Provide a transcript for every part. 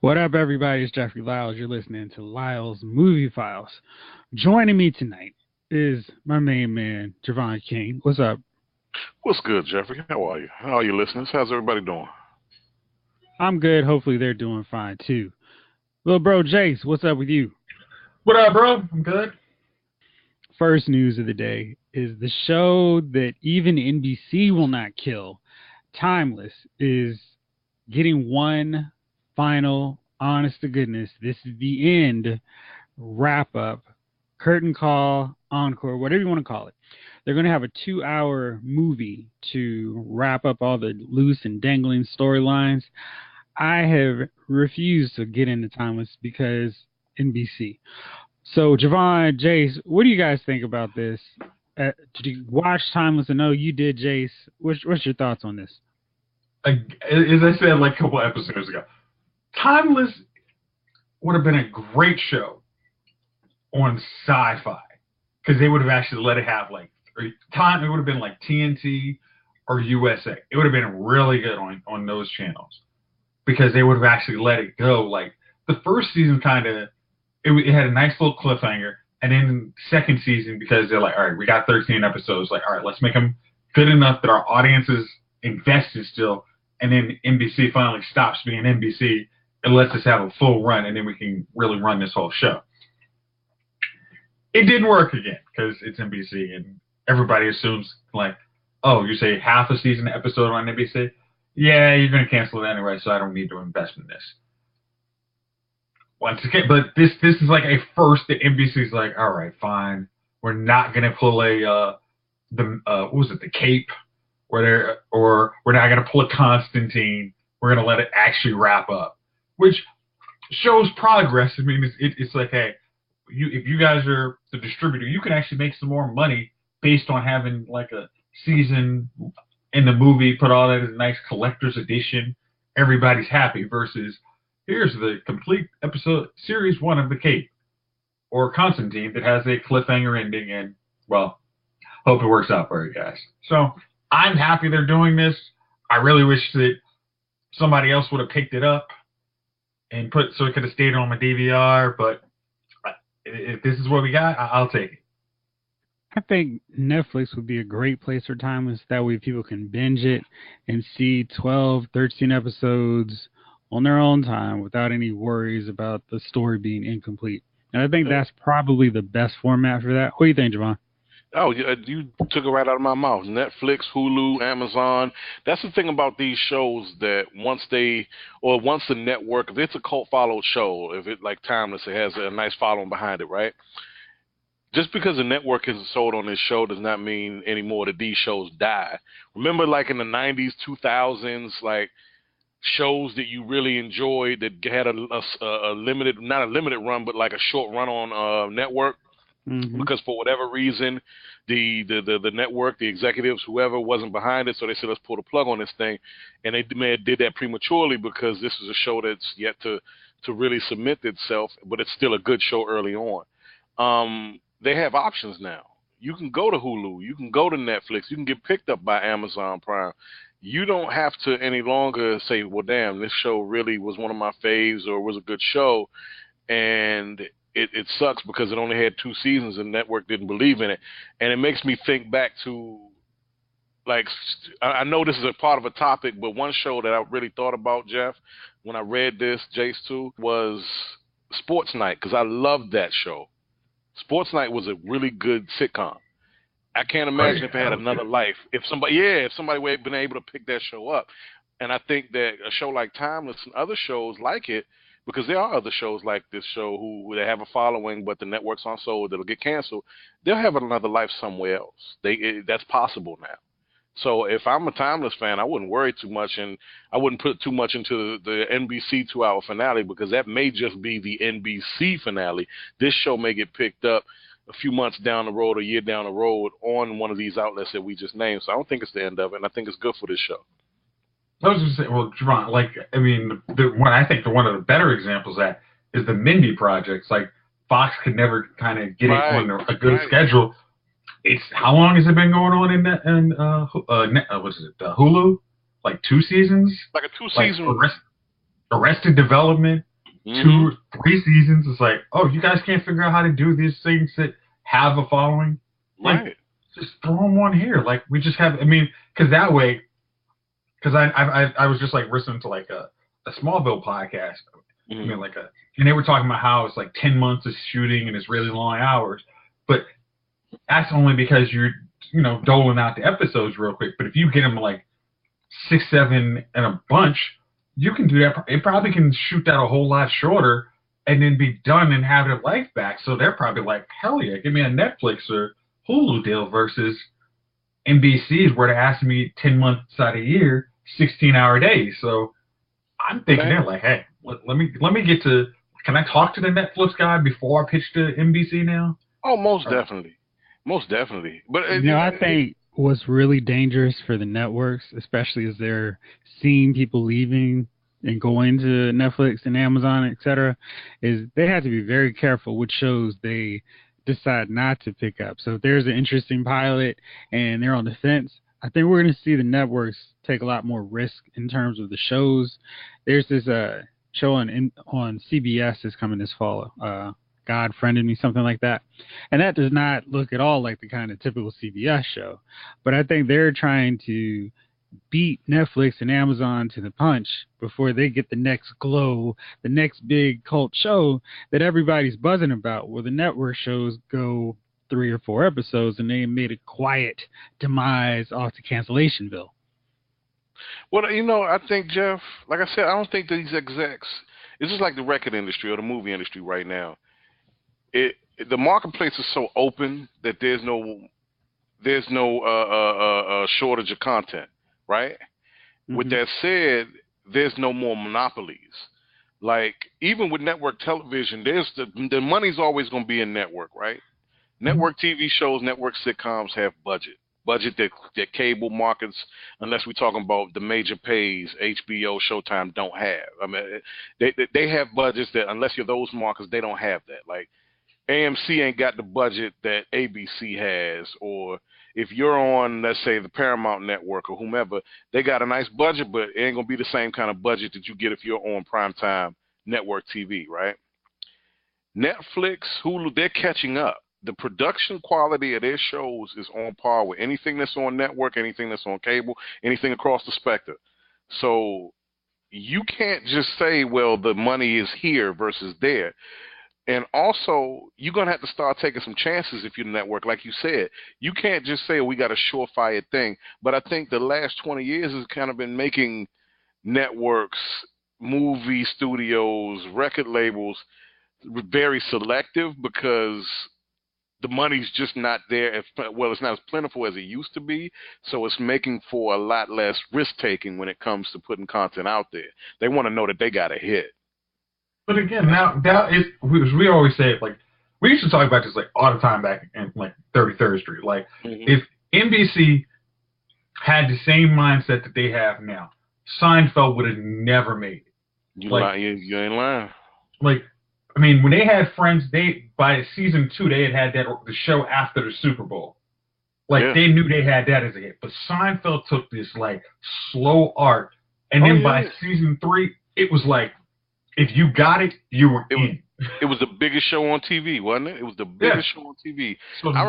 What up, everybody? It's Jeffrey Lyles. You're listening to Lyles Movie Files. Joining me tonight is my main man, Jovon King. What's up? What's good, Jeffrey? How are you? How are you listeners? How's everybody doing? I'm good. Hopefully, they're doing fine too. Little bro Jayce, what's up with you? What up, bro? I'm good. First news of the day is the show that even NBC will not kill, Timeless, is getting one final, honest to goodness, this is the end wrap up, curtain call, encore, whatever you want to call it. They're going to have a 2-hour movie to wrap up all the loose and dangling storylines. I have refused to get into Timeless because NBC. So, Jovon, Jayce, what do you guys think about this? Did you watch Timeless? I know you did, Jayce. What's your thoughts on this? As I said like a couple episodes ago, Timeless would have been a great show on Sci-Fi because they would have actually let it have like time. It would have been like TNT or USA. It would have been really good on those channels because they would have actually let it go. Like the first season, it had a nice little cliffhanger, and then second season because they're like, all right, we got 13 episodes. Like, all right, let's make them good enough that our audience is invested still. And then NBC finally stops being NBC and lets us have a full run, and then we can really run this whole show. It didn't work again because it's NBC, and everybody assumes, like, oh, you say half a season episode on NBC? Yeah, you're going to cancel it anyway, so I don't need to invest in this. Once again, but this is like a first that NBC's like, all right, fine. We're not going to pull what was it, the Cape? Or we're not going to pull a Constantine. We're going to let it actually wrap up, which shows progress. I mean, it's like, hey, if you guys are the distributor, you can actually make some more money based on having like a season in the movie, put all that as a nice collector's edition. Everybody's happy versus here's the complete episode, series 1 of The Cape or Constantine that has a cliffhanger ending, and well, hope it works out for you guys. So I'm happy they're doing this. I really wish that somebody else would have picked it up and so it could have stayed on my DVR. But if this is what we got, I'll take it. I think Netflix would be a great place for Timeless. That way people can binge it and see 12, 13 episodes on their own time without any worries about the story being incomplete. And I think that's probably the best format for that. What do you think, Jovon? Oh, you took it right out of my mouth. Netflix, Hulu, Amazon. That's the thing about these shows that once the network, if it's a cult followed show, if it like Timeless, it has a nice following behind it, right? Just because the network isn't sold on this show does not mean anymore that these shows die. Remember, like in the 90s, 2000s, like shows that you really enjoyed that had a limited, not a limited run, but like a short run on network. Mm-hmm. Because for whatever reason, the network, the executives, whoever wasn't behind it, so they said, let's pull the plug on this thing. And they did that prematurely because this is a show that's yet to really submit itself, but it's still a good show early on. They have options now. You can go to Hulu. You can go to Netflix. You can get picked up by Amazon Prime. You don't have to any longer say, well, damn, this show really was one of my faves or was a good show. And it sucks because it only had 2 seasons and the network didn't believe in it. And it makes me think back to, like, I know this is a part of a topic, but one show that I really thought about, Jeff, when I read this, Jayce too, was Sports Night, because I loved that show. Sports Night was a really good sitcom. I can't imagine if it had another life. If somebody would have been able to pick that show up. And I think that a show like Timeless and other shows like it, because there are other shows like this show who they have a following, but the networks aren't sold, that'll get canceled. They'll have another life somewhere else. That's possible now. So if I'm a Timeless fan, I wouldn't worry too much, and I wouldn't put too much into the NBC 2-hour finale because that may just be the NBC finale. This show may get picked up a few months down the road, a year down the road, on one of these outlets that we just named. So I don't think it's the end of it, and I think it's good for this show. I was just saying, well, Jovon, like, I mean, one of the better examples of that is the Mindy projects. Like, Fox could never kind of get it on a good schedule. It's how long has it been going on in Hulu? Like 2 seasons? Like a 2-season. Arrested Development, 2-3 seasons. It's like, oh, you guys can't figure out how to do these things that have a following. Like, Right. just throw them on here. Like, we just have. I mean, because that way, because I was just like listening to like a Smallville podcast. I mean, and they were talking about how it's like 10 months of shooting and it's really long hours, but that's only because you're doling out the episodes real quick. But if you get them like 6, 7 in a bunch, you can do that. It probably can shoot that a whole lot shorter and then be done and have their life back. So they're probably like, hell yeah, give me a Netflix or Hulu deal versus NBC is where they're asking me 10 months out of the year, 16-hour days. So I'm thinking they're like, hey, let me get to. Can I talk to the Netflix guy before I pitch to NBC now? Oh, most definitely. But I think what's really dangerous for the networks, especially as they're seeing people leaving and going to Netflix and Amazon, etc., is they have to be very careful which shows they decide not to pick up. So if there's an interesting pilot and they're on the fence, I think we're going to see the networks take a lot more risk in terms of the shows. There's this show on CBS that's coming this fall. God Friended Me, something like that. And that does not look at all like the kind of typical CBS show. But I think they're trying to beat Netflix and Amazon to the punch before they get the next glow, the next big cult show that everybody's buzzing about, where the network shows go 3 or 4 episodes and they made a quiet demise off to Cancellationville. Well, I think, Jeff, like I said, I don't think these execs, it's just like the record industry or the movie industry right now. The marketplace is so open that there's no shortage of content, right? Mm-hmm. With that said, there's no more monopolies. Like, even with network television, there's the money's always going to be in network, right? Network TV shows, network sitcoms have budget that cable markets, unless we're talking about the major pays, HBO, Showtime, don't have. I mean, they have budgets that, unless you're those markets, they don't have that. Like, AMC ain't got the budget that ABC has, or if you're on, let's say, the Paramount Network or whomever, they got a nice budget, but it ain't going to be the same kind of budget that you get if you're on primetime network TV, right? Netflix, Hulu, they're catching up. The production quality of their shows is on par with anything that's on network, anything that's on cable, anything across the spectrum. So you can't just say, well, the money is here versus there. And also, you're going to have to start taking some chances if you're the network. Like you said, you can't just say, we got a surefire thing. But I think the last 20 years has kind of been making networks, movie studios, record labels very selective because the money's just not there. It's not as plentiful as it used to be. So it's making for a lot less risk-taking when it comes to putting content out there. They want to know that they got a hit. But again, now that is, we always say it, like, we used to talk about this like all the time back in like 33rd Street. Like, if NBC had the same mindset that they have now, Seinfeld would have never made it. You ain't lying. Like, I mean, when they had Friends, by season 2 they had the show after the Super Bowl. Like, they knew they had that as a hit. But Seinfeld took this like slow arc, and then by season 3, it was like, if you got it, you were in. It was the biggest show on TV, wasn't it? It was the biggest show on TV. So, I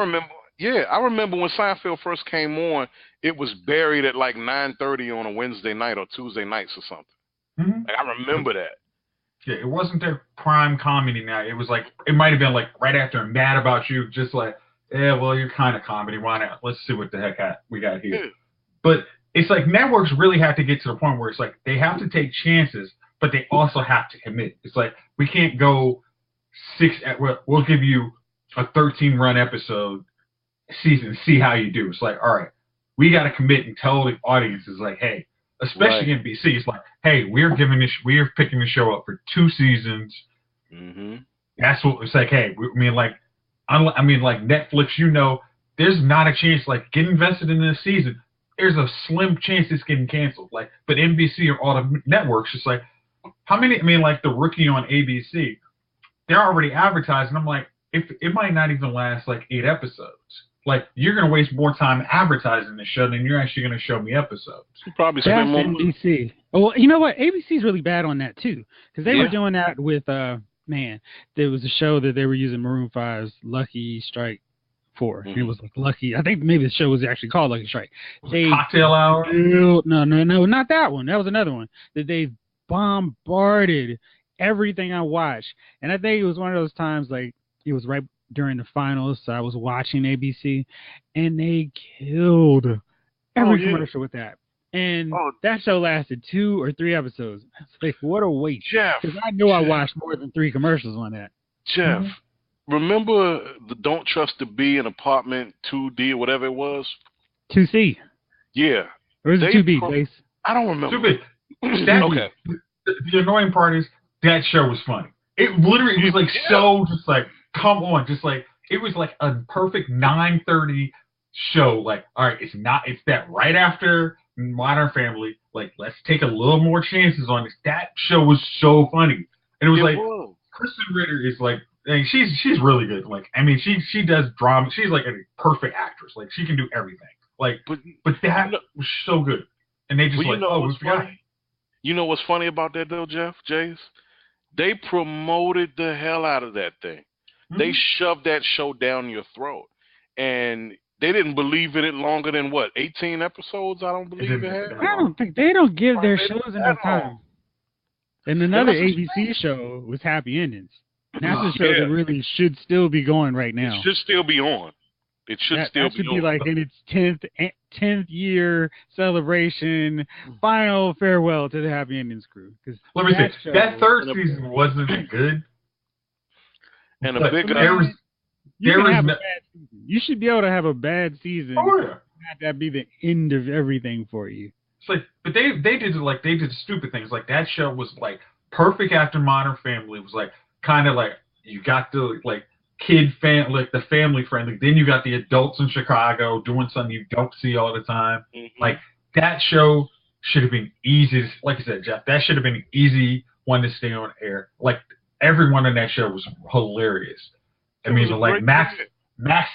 remember when Seinfeld first came on, it was buried at like 9:30 on a Wednesday night or Tuesday nights or something. Like, I remember that. Yeah, it wasn't their prime comedy now. It was like, it might have been like right after Mad About You, just like, well, you're kind of comedy. Why not? Let's see what the heck we got here. Yeah. But it's like networks really have to get to the point where it's like they have to take chances, but they also have to commit. It's like, we can't go we'll give you a 13-run episode season, see how you do. It's like, all right, we got to commit and tell the audiences, like, hey, especially NBC, it's like, hey, we're picking the show up for 2 seasons. That's what it's like. Hey, I mean, like Netflix, there's not a chance, like, get invested in this season. There's a slim chance it's getting canceled. Like, but NBC or all the networks, it's like, how many? I mean, like The Rookie on ABC, they're already advertising. I'm like, it might not even last like 8 episodes. Like, you're going to waste more time advertising the show than you're actually going to show me episodes. You probably That's spend more. NBC. Oh, well, you know what? ABC's really bad on that too, because they were doing that with man. There was a show that they were using Maroon 5's Lucky Strike for. It was like Lucky. I think maybe the show was actually called Lucky Strike. Cocktail Hour? No, not that one. That was another one that they bombarded everything I watched, and I think it was one of those times like it was right during the finals, so I was watching ABC, and they killed every commercial with that. And that show lasted 2 or 3 episodes. It's like, what a waste. Jeff. Because I know I watched more than 3 commercials on that. Jeff, remember the Don't Trust the Bee in Apartment 2D or whatever it was? 2C. Yeah. Or is it 2B, Jayce? I don't remember. 2B. Okay. The annoying part is that show was funny. It literally was like so just like, come on, just like, it was like a perfect 9:30 show. Like, all right, it's that right after Modern Family. Like, let's take a little more chances on this. That show was so funny. And it was Kristen Ritter is like, she's really good. Like, I mean, she does drama. She's like a perfect actress. Like, she can do everything. Like, but that was so good. And they just we forgot. You know what's funny about that though, Jayce? They promoted the hell out of that thing. Mm-hmm. They shoved that show down your throat. And they didn't believe in it longer than 18 episodes? I don't believe it had. I don't think they don't give their shows enough time. And another ABC show was Happy Endings. That's a show that really should still be going right now. It should still be on. It should still be on. That should be like in its 10th year celebration, final farewell to the Happy Endings crew. Let me say, that third season wasn't good. And a big you should be able to have a bad season. Oh, yeah. Not that be the end of everything for you. It's like, but they did stupid things. Like, that show was like perfect after Modern Family. It was like kind of like you got the like like the family friendly. Then you got the adults in Chicago doing something you don't see all the time. Mm-hmm. Like, that show should have been easy. Like I said, Jeff, that should have been an easy one to stay on air. Like, everyone in that show was hilarious. I mean, like Max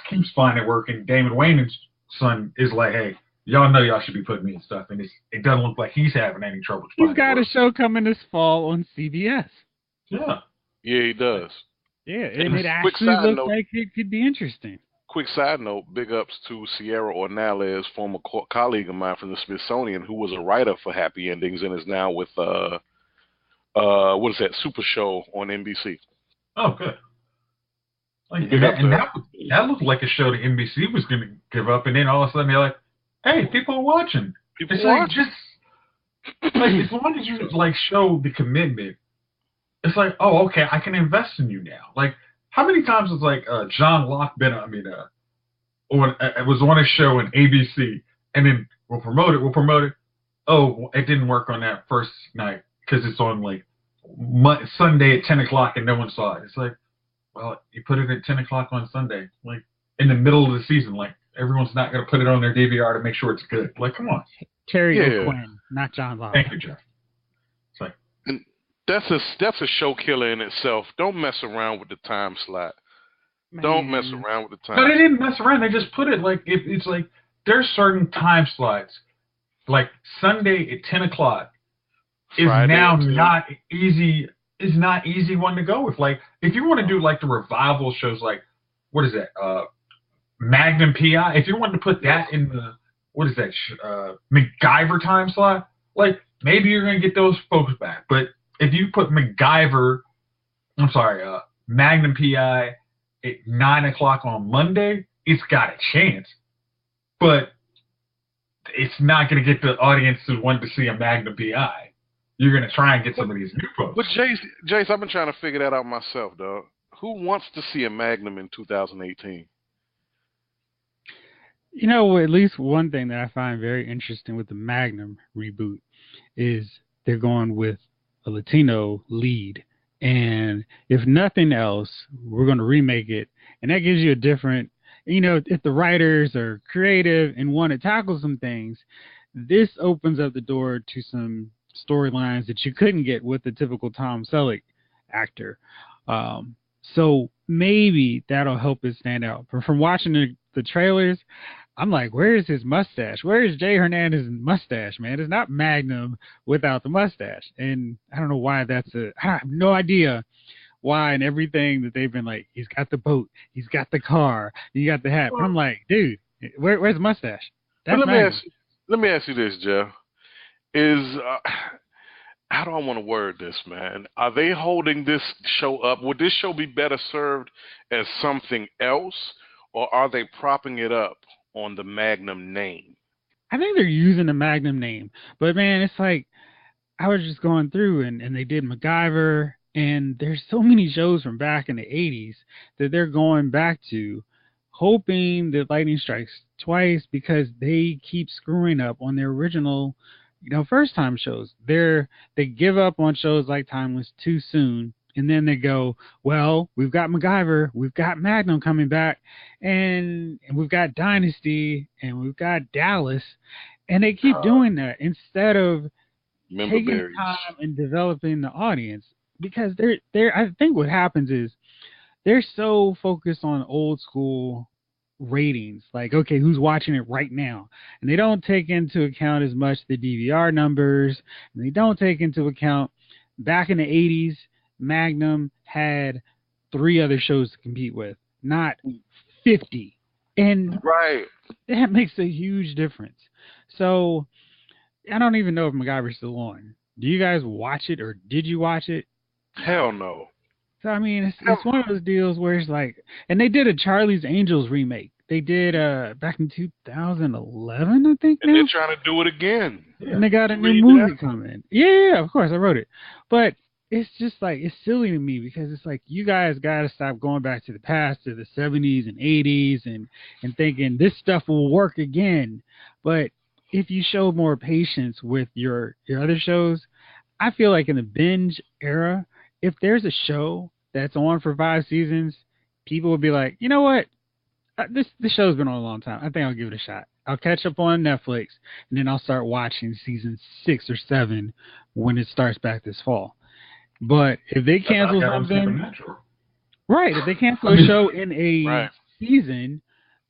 keeps finding work, and Damon Wayans' son is like, hey, y'all know y'all should be putting me in stuff, and it doesn't look like he's having any trouble. He's got a show coming this fall on CBS. Yeah. Yeah, he does. Yeah, and it actually looks like it could be interesting. Quick side note, big ups to Sierra Ornales, former colleague of mine from the Smithsonian, who was a writer for Happy Endings and is now with, what is that, Super Show on NBC. Oh, good. Like, that looked like a show that NBC was going to give up, and then all of a sudden they're like, hey, people are watching. It's like, just, like, as long as you, like, show the commitment, it's like, oh, okay, I can invest in you now. Like, how many times has, like, John Locke been, it was on a show in ABC, and then we'll promote it. Oh, it didn't work on that first night because it's on, like, Sunday at 10 o'clock and no one saw it. It's like, well, you put it at 10 o'clock on Sunday, like, in the middle of the season. Like, everyone's not going to put it on their DVR to make sure it's good. Like, come on. Terry O'Quinn, not John Locke. Thank you, Jeff. It's like, and that's a show killer in itself. Don't mess around with the time slot. Man. Don't mess around with the time. No, they didn't mess around. They just put it like, it's like, there's certain time slots. Like, Sunday at 10 o'clock is Friday now not easy. Is not easy one to go with. Like, if you want to do like the revival shows, like, what is that? Magnum P.I. If you wanted to put that in the, what is that? MacGyver time slot, like, maybe you're going to get those folks back. But if you put Magnum P.I. at 9 o'clock on Monday, it's got a chance. But it's not going to get the audience who want to see a Magnum P.I. You're going to try and get some of these new folks. But Jayce, I've been trying to figure that out myself, dog. Who wants to see a Magnum in 2018? You know, at least one thing that I find very interesting with the Magnum reboot is they're going with a Latino lead. And if nothing else, we're going to remake it. And that gives you a different, if the writers are creative and want to tackle some things, this opens up the door to some storylines that you couldn't get with the typical Tom Selleck actor. So maybe that'll help it stand out. But from watching the trailers, I'm like, where is his mustache? Where is Jay Hernandez's mustache, man? It's not Magnum without the mustache. And I don't know why I have no idea why and everything that they've been like, he's got the boat, he's got the car, you got the hat. But I'm like, dude, where's the mustache? But That's Magnum. let me ask you this, Jeff. Is how do I want to word this, man? Are they holding this show up? Would this show be better served as something else, or are they propping it up on the Magnum name? I think they're using the Magnum name. But man, it's like I was just going through and they did MacGyver, and there's so many shows from back in the 80s that they're going back to, hoping that lightning strikes twice because they keep screwing up on their original, first time shows. They give up on shows like Timeless too soon, and then they go, well, we've got MacGyver, we've got Magnum coming back, and we've got Dynasty, and we've got Dallas, and they keep doing that instead of taking time and developing the audience, because I think what happens is they're so focused on old school ratings, like, okay, who's watching it right now, and they don't take into account as much the DVR numbers, and they don't take into account back in the 80s Magnum had 3 other shows to compete with, not 50, and right, that makes a huge difference. So I don't even know if MacGyver's still on. Do you guys watch it, or did you watch it? Hell no. So I mean, it's one of those deals where it's like, and they did a Charlie's Angels remake. They did back in 2011, I think. And they're trying to do it again. Yeah. And they got a new movie coming. Yeah, of course, I wrote it. But it's just like, it's silly to me because it's like, you guys got to stop going back to the past, to the 70s and 80s, and thinking this stuff will work again. But if you show more patience with your other shows, I feel like in the binge era, if there's a show that's on for 5 seasons, people will be like, you know what? This show's been on a long time. I think I'll give it a shot. I'll catch up on Netflix, and then I'll start watching season 6 or 7 when it starts back this fall. But if they cancel something, right? If they cancel a show in a season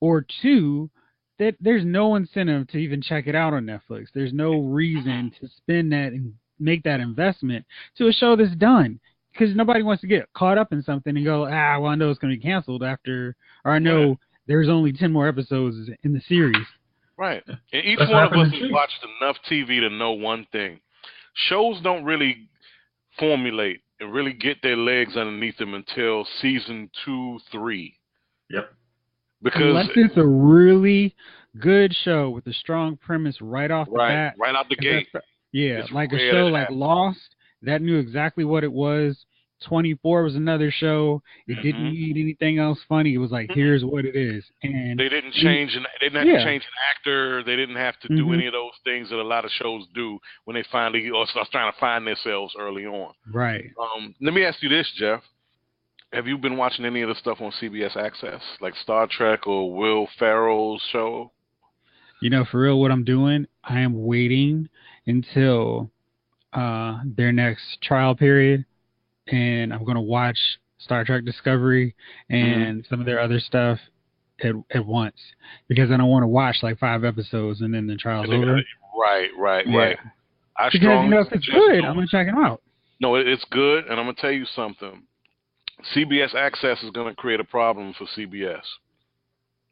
or 2, that there's no incentive to even check it out on Netflix. There's no reason to spend that and make that investment to a show that's done, because nobody wants to get caught up in something and go, well, I know it's going to be canceled after, or I know there's only 10 more episodes in the series. Right. And each one of us has watched enough TV to know one thing. Shows don't really formulate and really get their legs underneath them until season 2, 3. Yep. Because unless it's a really good show with a strong premise right off the bat. Right out the gate. Yeah, it's like a show like Lost, that knew exactly what it was. 24 was another show. It didn't need anything else funny. It was like, here's what it is. And they didn't change, they didn't have to change an actor. They didn't have to do any of those things that a lot of shows do when they finally start trying to find themselves early on. Right. Let me ask you this, Jeff. Have you been watching any of the stuff on CBS Access, like Star Trek or Will Ferrell's show? For real, what I'm doing, I am waiting until their next trial period, and I'm going to watch Star Trek Discovery and some of their other stuff at once, because I don't want to watch like 5 episodes and then the trial's over. Right. Because if it's good, I'm going to check it out. No, it's good, and I'm going to tell you something. CBS Access is going to create a problem for CBS.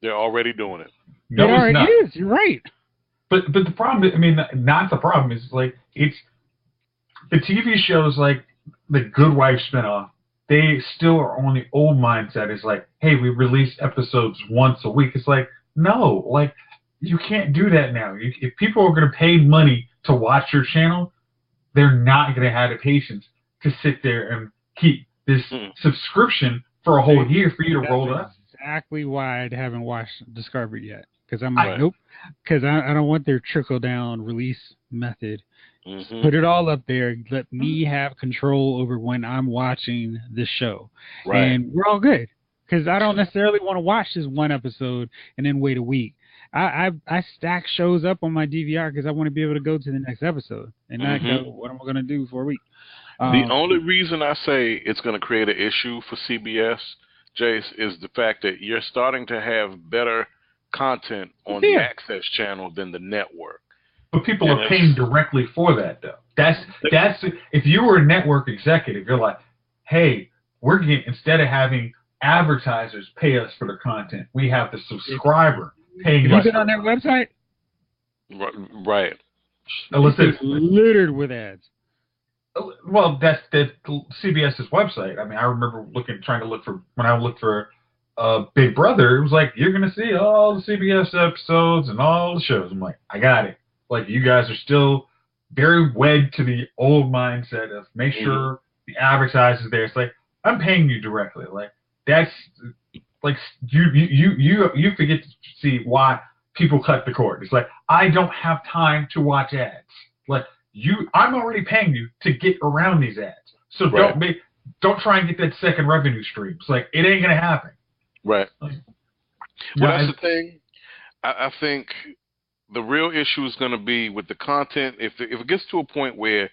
They're already doing it. No, it already is. You're right. But the problem is, not the problem is, like, it's the TV shows like the Good Wife spinoff. They still are on the old mindset. It's like, hey, we release episodes once a week. It's like, no, like, you can't do that now. If people are going to pay money to watch your channel, they're not going to have the patience to sit there and keep this subscription for a whole year for you to roll up. Exactly why I haven't watched Discovery yet. Because I'm like, nope. Because I don't want their trickle-down release method. Put it all up there. Let me have control over when I'm watching this show. Right. And we're all good. Because I don't necessarily want to watch this one episode and then wait a week. I stack shows up on my DVR because I want to be able to go to the next episode and not go, what am I going to do for a week? The only reason I say it's going to create an issue for CBS, Jayce, is the fact that you're starting to have better content on the Access channel than the network. But people are paying directly for that, though. That's if you were a network executive, you're like, hey, we're getting, instead of having advertisers pay us for their content, we have the subscriber paying us. Have you been on their website? Right. It's littered with ads. Well, that's CBS's website. I mean, I remember trying to look for, when I looked for Big Brother, it was like, you're going to see all the CBS episodes and all the shows. I'm like, I got it. Like, you guys are still very wed to the old mindset of make sure the advertiser's there. It's like, I'm paying you directly. Like, that's like, you forget to see why people cut the cord. It's like, I don't have time to watch ads. Like, I'm already paying you to get around these ads. So don't try and get that second revenue stream. It's like, it ain't gonna happen. Right. Well, that's the thing. I think the real issue is going to be with the content. If it gets to a point where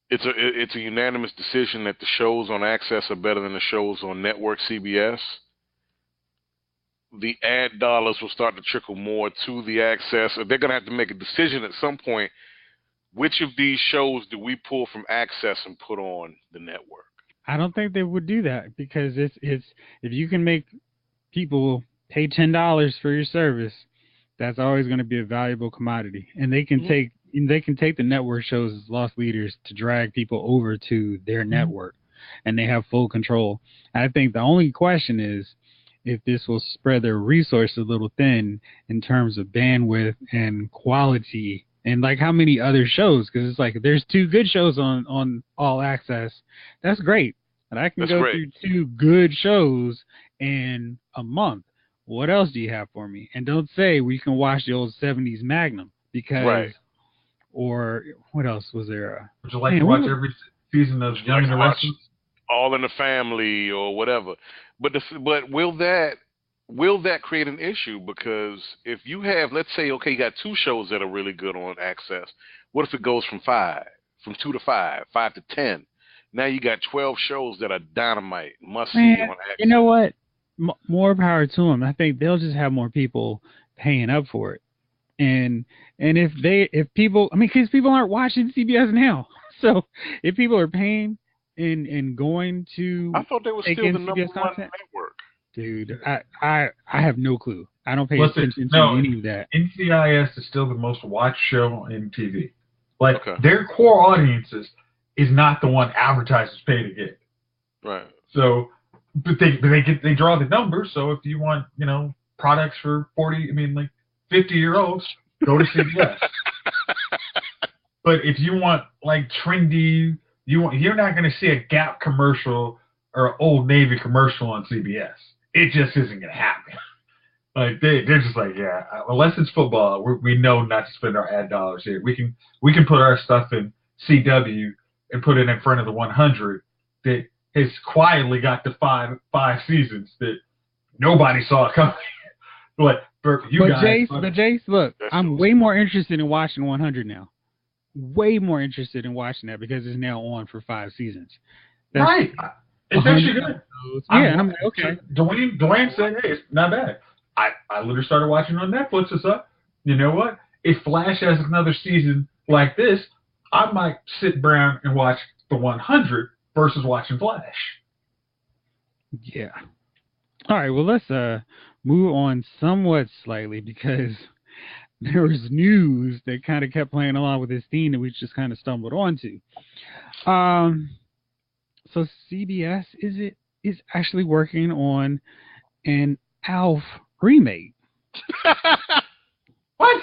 it's a unanimous decision that the shows on Access are better than the shows on network CBS, the ad dollars will start to trickle more to the Access. They're going to have to make a decision at some point. Which of these shows do we pull from Access and put on the network? I don't think they would do that, because it's if you can make people pay $10 for your service, that's always going to be a valuable commodity, and they can take the network shows as loss leaders to drag people over to their network, and they have full control. I think the only question is if this will spread their resources a little thin in terms of bandwidth and quality. And like how many other shows, because it's like there's 2 good shows on All Access. That's great. And I can go through 2 good shows in a month. What else do you have for me? And don't say we can watch the old 70s Magnum, because or what else was there? Would you like to watch every season of Young and the Restless? All in the Family or whatever. But will that create an issue? Because if you have, let's say, okay, you got 2 shows that are really good on Access. What if it goes from 2 to 5, 5 to 10? Now you got 12 shows that are dynamite, must see on Access. You know what? More power to them. I think they'll just have more people paying up for it. And if people, I mean, because people aren't watching CBS now. So if people are paying and going to, I thought they were still the number one network. Dude, I have no clue. I don't pay attention to any of that. NCIS is still the most watched show in TV. Like, their core audiences is not the one advertisers pay to get. Right. So, but they draw the numbers. So if you want, products for 50-year-olds, go to CBS. But if you want like trendy, you're not going to see a Gap commercial or an Old Navy commercial on CBS. It just isn't going to happen. Like they're just like, yeah, unless it's football, we know not to spend our ad dollars here. We can put our stuff in CW and put it in front of the 100 that has quietly got to five seasons that nobody saw coming. But Jayce, look, I'm way more interested in watching 100 now. Way more interested in watching that because it's now on for 5 seasons. Right. It's actually good. And I'm like, okay. Dwayne said, hey, it's not bad. I literally started watching on Netflix. It's up. You know what? If Flash has another season like this, I might sit down and watch the 100 versus watching Flash. Yeah. All right. Well, let's move on somewhat slightly because there was news that kind of kept playing along with this theme that we just kind of stumbled onto. So CBS is actually working on an Alf remake. What?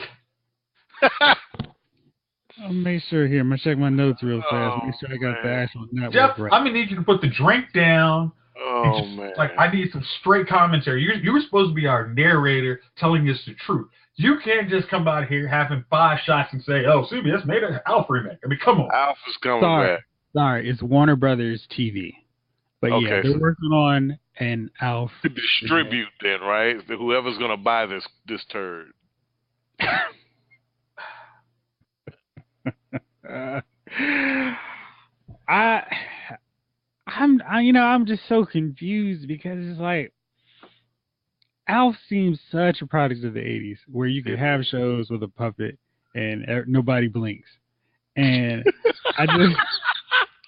I'll make sure here. I'm gonna check my notes real fast. Make sure I got the actual network Jeff, right. I'm gonna need you to put the drink down. Oh man! Like I need some straight commentary. You were supposed to be our narrator, telling us the truth. You can't just come out here having 5 shots and say, "Oh, CBS made an Alf remake." I mean, come on. Alf is coming back. Sorry, it's Warner Brothers TV. But yeah, they're working on an Alf. To distribute then, right? Whoever's gonna buy this turd. I'm just so confused because it's like Alf seems such a product of the '80s, where you could have shows with a puppet and nobody blinks, and I just.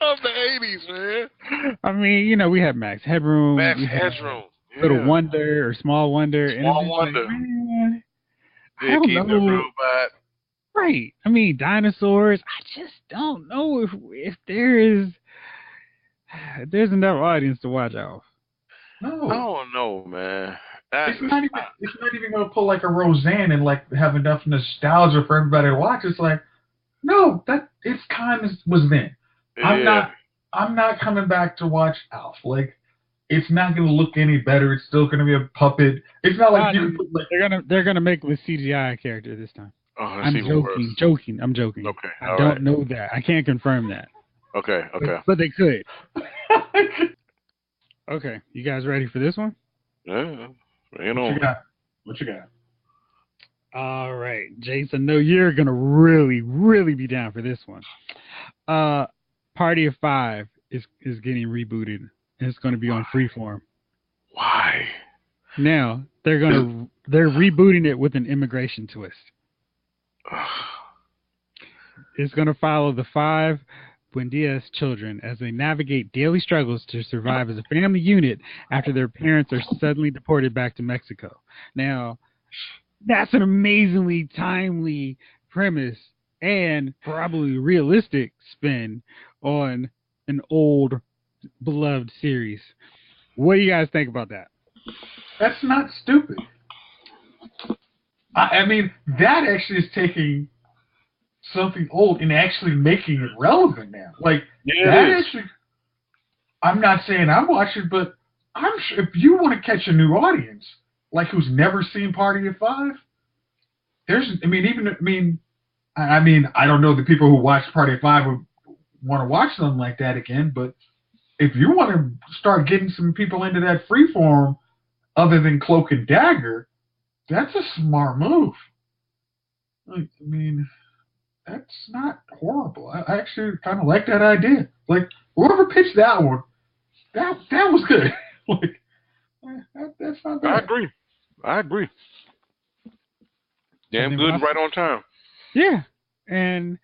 Of the '80s, man. I mean, we had Max Headroom, Max we had Headroom, Little Wonder or Small Wonder, and it's Small just Wonder. like, man, I They don't keep the know. robot. Right. I mean, dinosaurs. I just don't know if there's enough audience to watch Alf. No. I don't know, man. It's not even going to pull like a Roseanne and like have enough nostalgia for everybody to watch. It's like, no, that its time was then. Yeah. I'm not coming back to watch Alf. Like, it's not going to look any better. It's still going to be a puppet. It's not like you. Like, they're gonna make with CGI character this time. Oh, I'm joking. I'm joking. Okay, I don't know that. I can't confirm that. Okay. But they could. Okay, you guys ready for this one? Yeah. What you got? All right, Jayce, I know you're gonna really, really be down for this one. Party of Five is getting rebooted, and it's gonna be on Freeform. Why? Now they're rebooting it with an immigration twist. It's gonna follow the 5 Buendia's children as they navigate daily struggles to survive as a family unit after their parents are suddenly deported back to Mexico. Now, that's an amazingly timely premise and probably realistic spin on an old beloved series. What do you guys think about that? That's not stupid. I mean, that actually is taking something old and actually making it relevant now. Like, that actually, I'm not saying I'm watching, but I'm sure if you want to catch a new audience, like who's never seen Party of Five, I don't know the people who watch Party of Five would want to watch something like that again, but if you want to start getting some people into that freeform other than Cloak and Dagger, that's a smart move. I mean, that's not horrible. I actually kind of like that idea. Like, whoever pitched that one, that was good. Like, that's not bad. I agree. Damn good and right on time. Yeah, and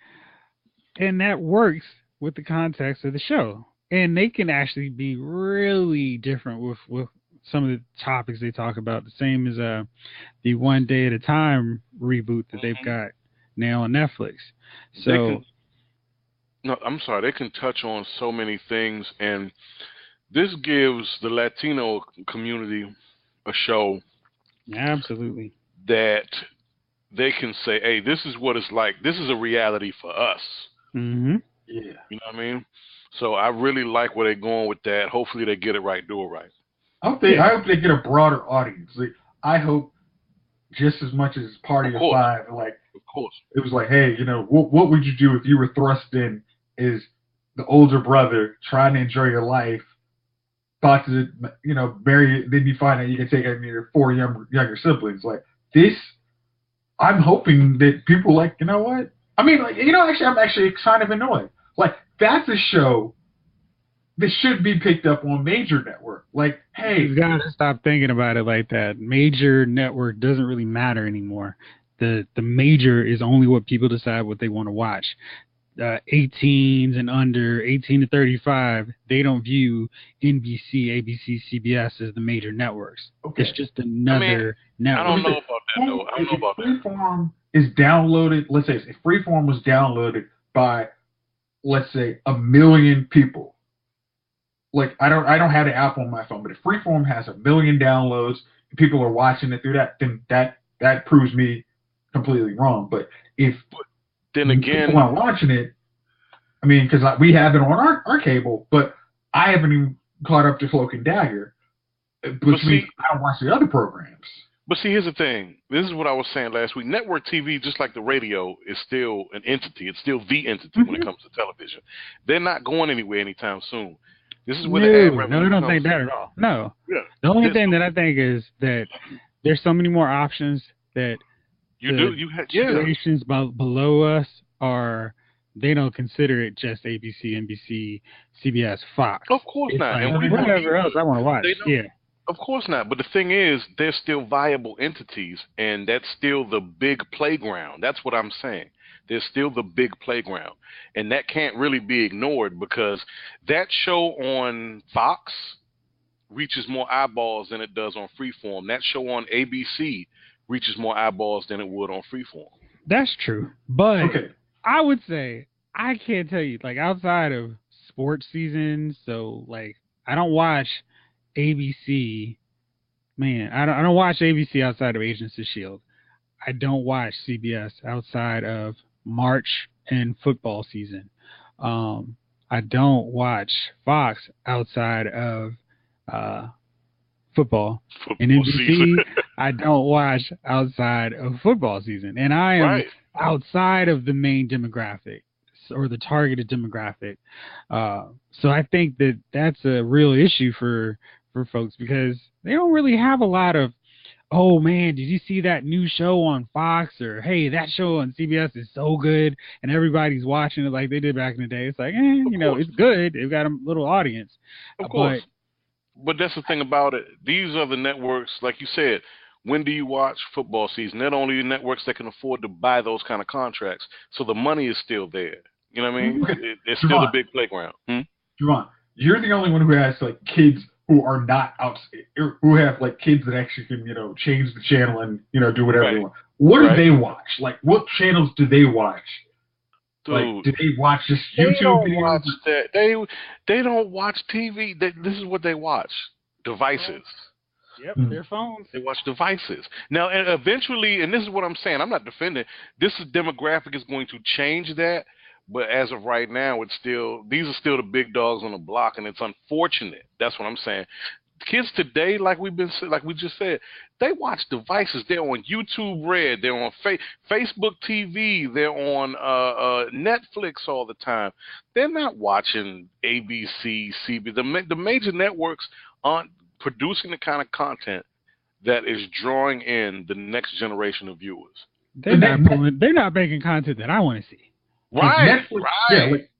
that works with the context of the show. And they can actually be really different with some of the topics they talk about. The same as the One Day at a Time reboot that they've got now on Netflix. So, they can touch on so many things, and this gives the Latino community a show. Absolutely. That they can say, hey, this is what it's like. This is a reality for us. Mm-hmm. Yeah. You know what I mean? So I really like where they're going with that. Hopefully they get it right, do it right. I hope they get a broader audience. Like, I hope just as much as Party of Five, like, of course, it was like, hey, what would you do if you were thrust in as the older brother trying to enjoy your life, thought to, marry, then you find out you can take on your 4 younger siblings. Like, this, I'm hoping that people like, you know what? I mean, like, actually, I'm actually kind of annoyed. Like, that's a show that should be picked up on major network. Like, hey, you gotta stop thinking about it like that. Major network doesn't really matter anymore. The major is only what people decide what they want to watch. 18s and under, 18 to 35, they don't view NBC, ABC, CBS as the major networks. Okay. It's just another network. I don't know about that, though. I don't know about that. Freeform is downloaded, let's say, if Freeform was downloaded by, let's say, 1 million people. Like, I don't have the app on my phone, but if Freeform has 1 million downloads, and people are watching it through that, then that proves me completely wrong. But if then again, people aren't watching it, I mean, because we have it on our cable, but I haven't even caught up to Cloak and Dagger, which means I don't watch the other programs. But see, here's the thing. This is what I was saying last week. Network TV, just like the radio, is still an entity. It's still the entity when it comes to television. They're not going anywhere anytime soon. This is where the ad revenue I don't think that at all. No. Yeah. The only thing that I think is that there's so many more options that you have generations below us are they don't consider it just ABC, NBC, CBS, Fox. Of course It's not. like And whatever else I want to watch. they don't. Yeah. Of course not. But the thing is, they're still viable entities, and that's still the big playground. That's what I'm saying. They're still the big playground. And that can't really be ignored because that show on Fox reaches more eyeballs than it does on Freeform. That show on ABC reaches more eyeballs than it would on Freeform. That's true. But Okay. I would say, I can't tell you, like, outside of sports season, so, like, I don't watch ABC. Man, I don't watch ABC outside of Agents of S.H.I.E.L.D. I don't watch CBS outside of March and football season. I don't watch Fox outside of football. And Football NBC, season. I don't watch outside of football season. And I am Right. outside of the main demographic or the targeted demographic. So I think that that's a real issue for folks because they don't really have a lot of, oh man, did you see that new show on Fox? Or hey, that show on CBS is so good and everybody's watching it like they did back in the day. It's like, you know, it's good. They've got a little audience. Of course. But that's the thing about it. These are the networks, like you said, when do you watch football season? They're the only networks that can afford to buy those kind of contracts. So the money is still there. You know what I mean? Okay. It's still a big playground. Jovon, you're the only one who has like kids who are not out, who have like kids that actually can, you know, change the channel and, you know, do whatever they want. What do they watch? Like, what channels do they watch? Dude, like, do they watch just YouTube they don't videos? watch that. They don't watch TV. This is what they watch: devices. Yep, their phones. They watch devices. Now, and eventually, and this is what I'm saying, I'm not defending, demographic is going to change that, but as of right now, these are still the big dogs on the block, and it's unfortunate. That's what I'm saying. Kids today, like we just said, they watch devices. They're on YouTube Red. They're on Facebook TV. They're on Netflix all the time. They're not watching ABC, CB. The major networks aren't producing the kind of content that is drawing in the next generation of viewers. They're not making content that I want to see. Right. Netflix, yeah, like,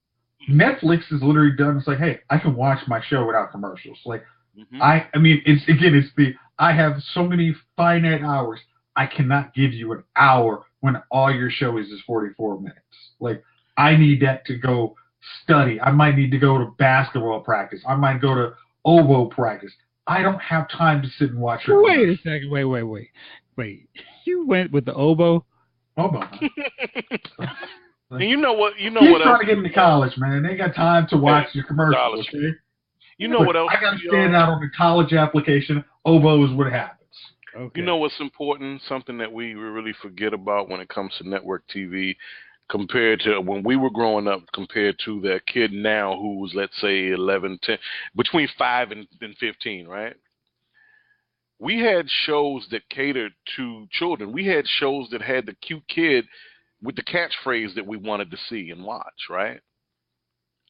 Netflix is literally done. It's like, hey, I can watch my show without commercials. Like, I mean, I have so many finite hours. I cannot give you an hour when all your show is 44 minutes. Like, I need that to go study. I might need to go to basketball practice. I might go to oboe practice. I don't have time to sit and watch it. Wait a second. Wait. You went with the oboe? Oboe. And you know what? He's trying to get into college, man. They ain't got time to watch your commercials. Okay? You know what else? I got to stand out on the college application. Oboe is what happens. Okay. You know what's important? Something that we really forget about when it comes to network TV compared to when we were growing up compared to that kid now who's, let's say, 11, 10, between 5 and 15, right? We had shows that catered to children. We had shows that had the cute kid with the catchphrase that we wanted to see and watch, right?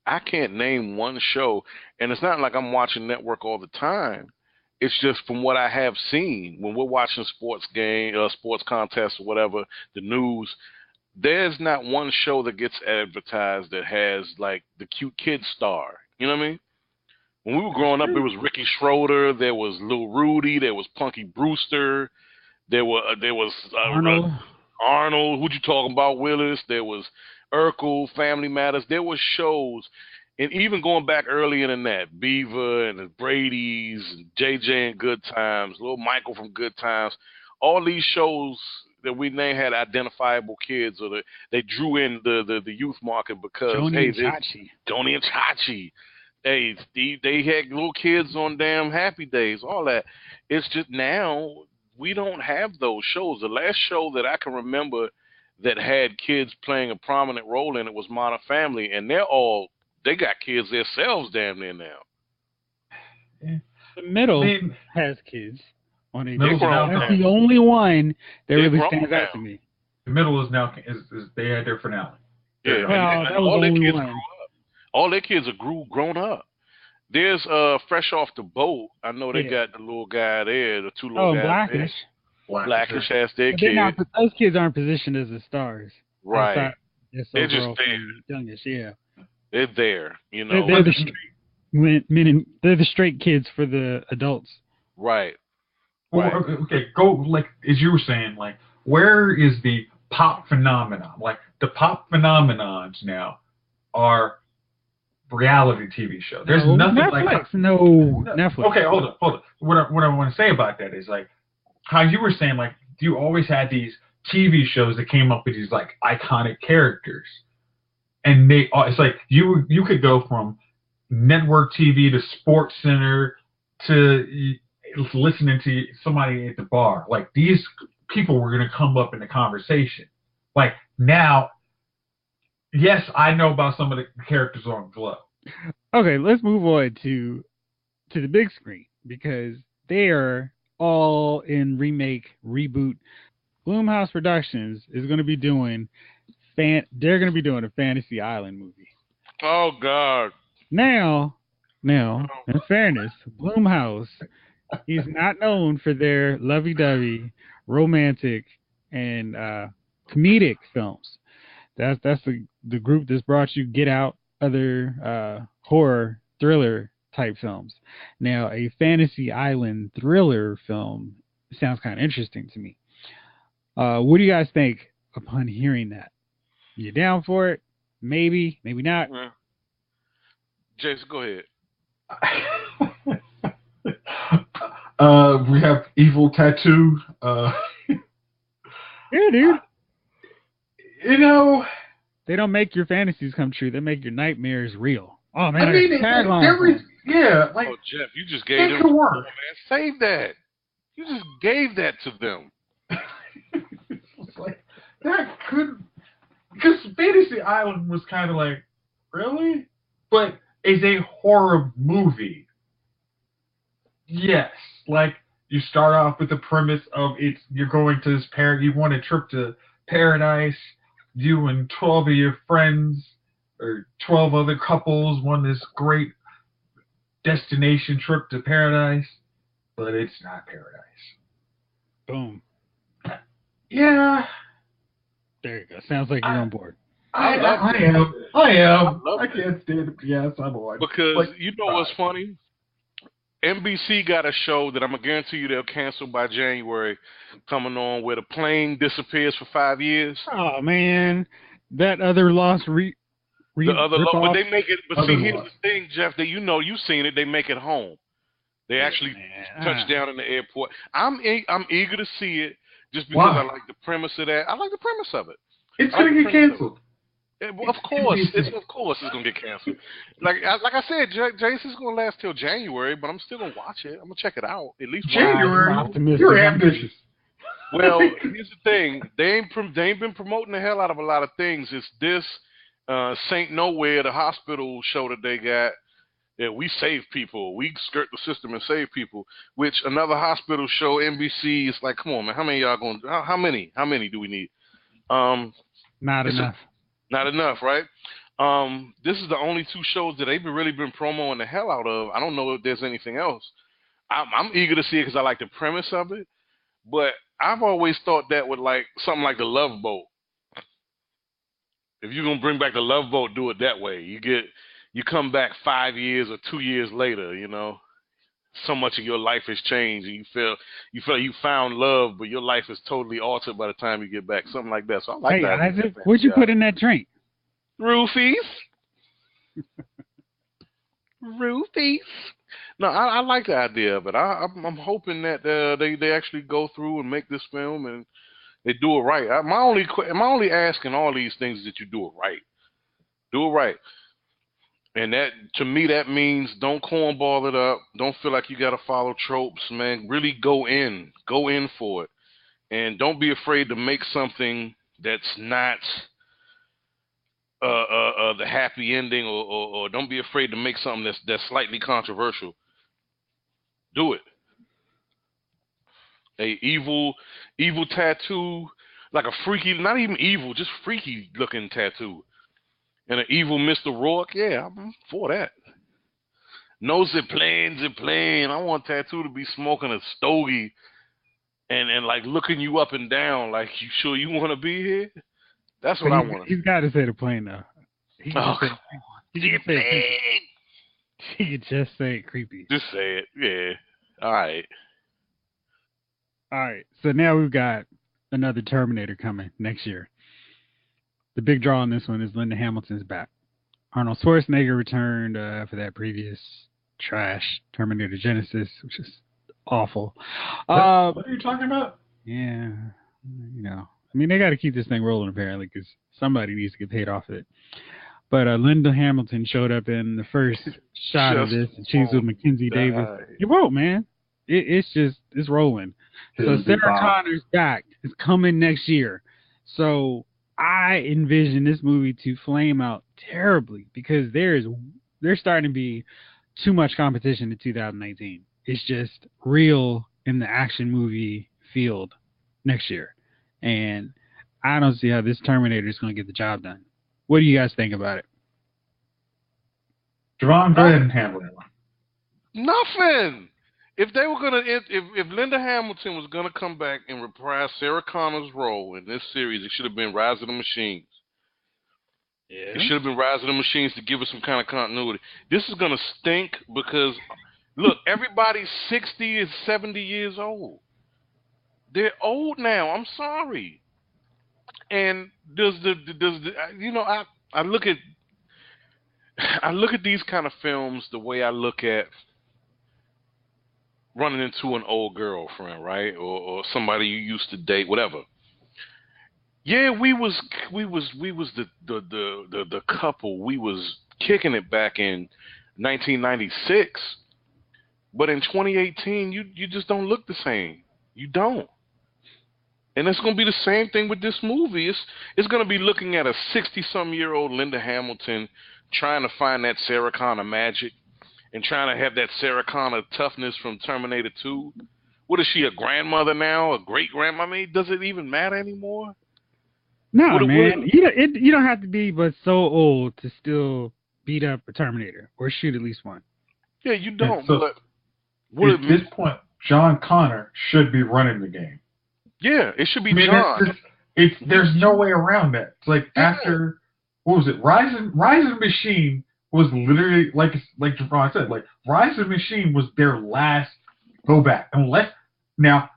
I can't name one show, and it's not like I'm watching network all the time. It's just from what I have seen when we're watching sports contests or whatever, the news, there's not one show that gets advertised that has like the cute kid star. You know what I mean? When we were growing up, there was Ricky Schroeder, there was Lil Rudy, there was Punky Brewster, there was Arnold. Who'd you talking about? Willis. There was Urkel, Family Matters. There were shows, and even going back earlier than that, Beaver and the Brady's, and JJ and Good Times, Little Michael from Good Times. All these shows that we named had identifiable kids, or they drew in the youth market because Joni and Chachi. Hey, they had little kids on damn Happy Days, all that. It's just now we don't have those shows. The last show that I can remember that had kids playing a prominent role in it was Modern Family, and they got kids themselves damn near now. Yeah. The middle has kids on it. That's the only one that really stands out to me. The middle is now they had their finale. Yeah, well, that was the only one. All their kids are grown up. There's Fresh Off the Boat. I know they got the little guy there, the two little guys. Blackish. Blackish has their kids. Those kids aren't positioned as the stars. Right. Yes, so They're just girl there. from Youngest, yeah. They're there. They're the they're the straight kids for the adults. Right. Well, Right. okay, go like as you were saying, like where is the pop phenomenon? Like the pop phenomenons now are reality TV shows. There's No, nothing Netflix. like No, Netflix. okay, hold on. What I want to say about that is like how you were saying, like you always had these TV shows that came up with these like iconic characters, and it's like you could go from network TV to Sports Center to listening to somebody at the bar. Like these people were going to come up in the conversation. Like now, yes, I know about some of the characters on Glow. Okay, let's move on to the big screen because they are all in reboot. Blumhouse Productions is going to be doing they're going to be doing a Fantasy Island movie. Oh God. Now, in fairness, Blumhouse, he's not known for their lovey-dovey, romantic, and comedic films. That's the group that's brought you Get Out, other horror thriller type films. Now, a Fantasy Island thriller film sounds kind of interesting to me. What do you guys think upon hearing that? You down for it? Maybe, maybe not. Yeah. Jayce, go ahead. We have Evil Tattoo. Yeah, dude. You know, they don't make your fantasies come true. They make your nightmares real. Oh man, I mean, yeah, like oh Jeff, you just gave them. Work. Man, save that. You just gave that to them. It's like that could because Fantasy Island was kind of like really, but is a horror movie. Yes, like you start off with the premise of you're going to this you want a trip to paradise. You and 12 of your friends or 12 other couples want this great destination trip to paradise, but it's not paradise. Boom. Yeah. There you go. Sounds like you're on board. I am. I can't stand it. Yes, I'm on. Because like, you know what's funny? NBC got a show that I'm going to guarantee you they'll cancel by January coming on where the plane disappears for 5 years. Oh, man. That other lost but they make it, but see, here's the thing, Jeff, that you've seen it, they make it home. They actually touch down in the airport. I'm eager to see it just because I like the premise of that. I like the premise of it. It's going to get canceled. Of course, it's gonna get canceled. Like I said, Jayce is gonna last till January, but I'm still gonna watch it. I'm gonna check it out at least. January. You're ambitious. Well, here's the thing: they ain't been promoting the hell out of a lot of things. It's this Saint Nowhere, the hospital show that they got. That we save people. We skirt the system and save people. Which another hospital show, NBC, is like, come on, man, how many y'all gonna? How many do we need? Not enough. Not enough, right? This is the only two shows that they've really been promoting the hell out of. I don't know if there's anything else. I'm eager to see it because I like the premise of it. But I've always thought that with like something like the Love Boat. If you're gonna bring back the Love Boat, do it that way. You come back 5 years or 2 years later. You know, so much of your life has changed, and you feel you found love, but your life is totally altered by the time you get back. Something like that. So I like that. Hey, Isaac, what'd you put in that drink? Roofies. Roofies. No, I like the idea of it. I'm hoping that they actually go through and make this film and they do it right. My only asking all these things is that you do it right. Do it right. And that, to me, that means don't cornball it up. Don't feel like you got to follow tropes, man. Really go in for it. And don't be afraid to make something that's not the happy ending or don't be afraid to make something that's slightly controversial. Do it. A evil tattoo, like a freaky, not even evil, just freaky looking tattoo. And an evil Mr. Rourke, yeah, I'm for that. Nose it plain. I want Tattoo to be smoking a stogie and like looking you up and down like, you sure you want to be here? That's what But I want. he's got to say the plane though. He can Oh, just come say on. he can The just say creepy. plane. He can just say creepy. Just say it. Yeah. All right. All right, so now we've got another Terminator coming next year. The big draw on this one is Linda Hamilton's back. Arnold Schwarzenegger returned for that previous trash Terminator Genesis, which is awful. What are you talking about? Yeah, I mean, they got to keep this thing rolling apparently because somebody needs to get paid off of it. But Linda Hamilton showed up in the first shot of this, and she's with Mackenzie Davis. You won't, man. It's rolling. So Sarah Connor's back. It's coming next year. So I envision this movie to flame out terribly because there's starting to be too much competition in 2019. It's just real in the action movie field next year. And I don't see how this Terminator is going to get the job done. What do you guys think about it? Jovon, go ahead and handle that one. Nothing. If they were gonna, if Linda Hamilton was gonna come back and reprise Sarah Connor's role in this series, it should have been Rise of the Machines. Yeah. It should have been Rise of the Machines to give us some kind of continuity. This is gonna stink because look, everybody's 60 and 70 years old. They're old now. I'm sorry. And I look at these kind of films the way I look at running into an old girlfriend, right, or somebody you used to date, whatever. Yeah, we was the couple. We was kicking it back in 1996, but in 2018, you just don't look the same. You don't. And it's going to be the same thing with this movie. It's going to be looking at a 60-some-year-old Linda Hamilton trying to find that Sarah Connor magic and trying to have that Sarah Connor toughness from Terminator 2. What is she, a grandmother now? A great-grandmother? I mean, does it even matter anymore? No, man. You don't have to be but so old to still beat up a Terminator or shoot at least one. Yeah, you don't. So, but at this point, John Connor should be running the game. Yeah, it should be John. There's no way around that. It's like after, what was it? Rise of the Machine was literally, like Jevon said, like Rise of the Machine was their last go back. Now,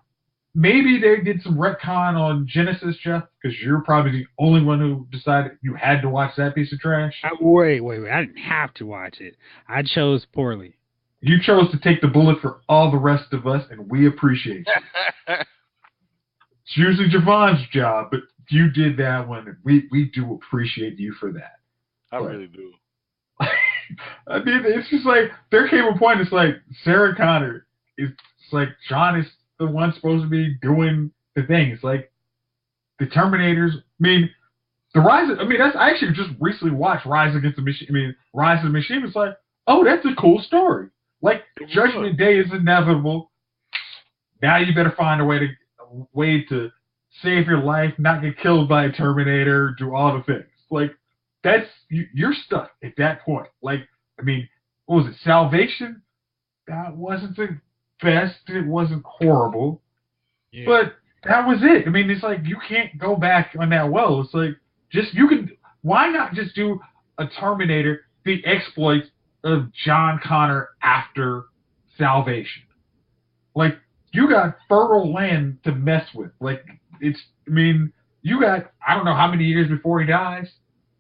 maybe they did some retcon on Genesis, Jeff, because you're probably the only one who decided you had to watch that piece of trash. Wait. I didn't have to watch it. I chose poorly. You chose to take the bullet for all the rest of us, and we appreciate you. It's usually Javon's job, but you did that one, and we do appreciate you for that. I really do. I mean, it's just like, there came a point, it's like, Sarah Connor, it's like, John is the one supposed to be doing the thing. It's like, the Terminators, I actually just recently watched Rise of the Machine. It's like, oh, that's a cool story. Like, Judgment Day is inevitable. Now you better find a way to save your life, not get killed by a Terminator, do all the things. Like, you're stuck at that point. Like, I mean, what was it, Salvation? That wasn't the best. It wasn't horrible. Yeah. But that was it. I mean, it's like, you can't go back on that well. It's like, why not just do a Terminator, the exploits of John Connor after Salvation? Like, you got fertile land to mess with. Like, you got, I don't know how many years before he dies,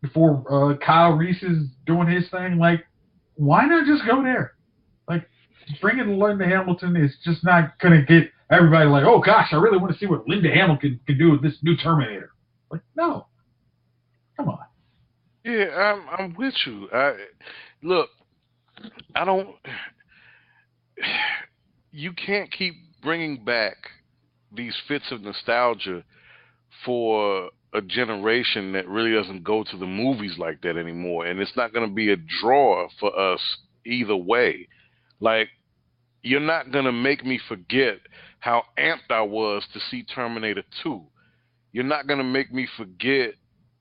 before Kyle Reese is doing his thing. Like, why not just go there? Like, bringing Linda Hamilton is just not going to get everybody like, oh gosh, I really want to see what Linda Hamilton can do with this new Terminator. Like, no. Come on. Yeah, I'm with you. You can't keep bringing back these fits of nostalgia for a generation that really doesn't go to the movies like that anymore, and it's not going to be a draw for us either way. Like, you're not going to make me forget how amped I was to see Terminator 2. You're not going to make me forget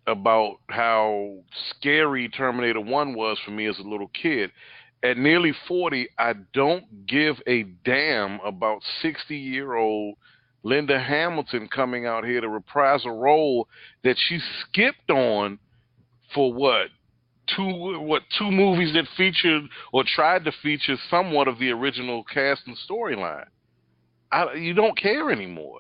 about how scary Terminator 1 was for me as a little kid. At nearly 40, I don't give a damn about 60-year-old Linda Hamilton coming out here to reprise a role that she skipped on for two movies that featured or tried to feature somewhat of the original cast and storyline. You don't care anymore.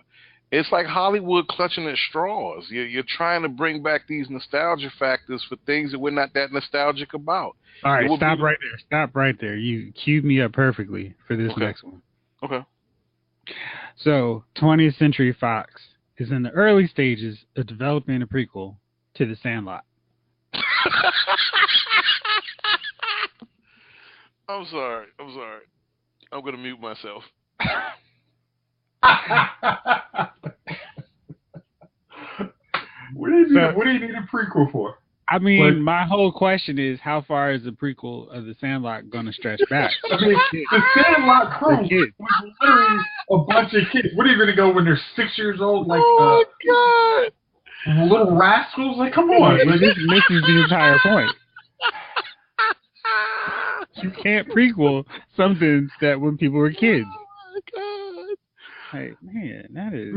It's like Hollywood clutching at straws. You're trying to bring back these nostalgia factors for things that we're not that nostalgic about. All right, stop right there. Stop right there. You queued me up perfectly for this next one. Okay. So, 20th Century Fox is in the early stages of developing a prequel to The Sandlot. I'm sorry. I'm going to mute myself. What do you need a prequel for? I mean, my whole question is, how far is the prequel of The Sandlot going to stretch back? I mean, The Sandlot crew was literally a bunch of kids. What are you going to go when they're 6 years old? Like, oh, my God. Little rascals? Like, come on. Like, this misses the entire point. You can't prequel something that when people were kids. Oh, my God. Hey, man, that is...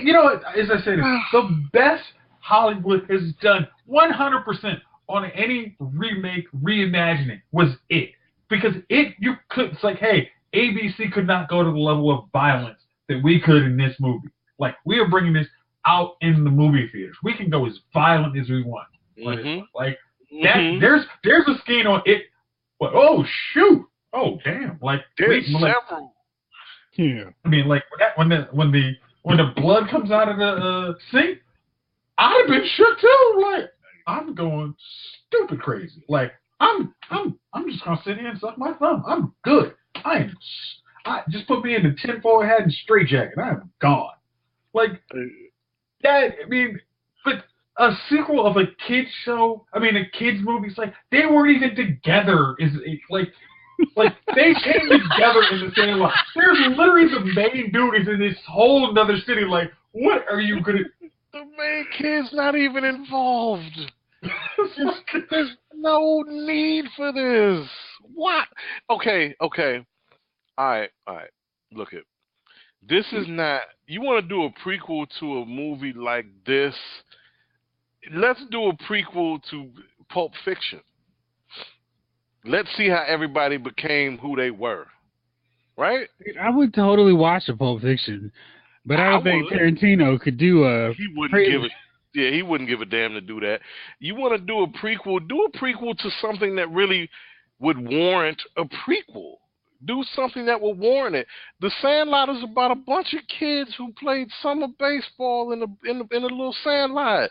You know what, as I said, the best Hollywood has done 100% on any remake, reimagining was it. Because it's like, hey, ABC could not go to the level of violence that we could in this movie. Like, we are bringing this out in the movie theaters. We can go as violent as we want. Like, that, there's a scene on it. But, oh, shoot. Oh, damn. Like, there's several. Yeah. I mean, like, when the blood comes out of the sink, I'd have been shook too. Like, I'm going stupid crazy. Like, I'm just gonna sit here and suck my thumb. I'm good. I just put me in the tinfoil hat and straitjacket. I am gone. Like that. I mean, but a sequel of a kids show. I mean, a kids movie. It's like they weren't even together. Like they came together in the same line. There's literally the main dude is in this whole other city. Like, what are you gonna? The main kid's not even involved. There's no need for this. What? Okay. All right. Look it. This is not. You want to do a prequel to a movie like this? Let's do a prequel to Pulp Fiction. Let's see how everybody became who they were. Right? I would totally watch a Pulp Fiction, but I don't think Tarantino could do a... He wouldn't give a damn to do that. You want to do a prequel, do a prequel to something that really would warrant a prequel. Do something that would warrant it. The Sandlot is about a bunch of kids who played summer baseball in a little sandlot.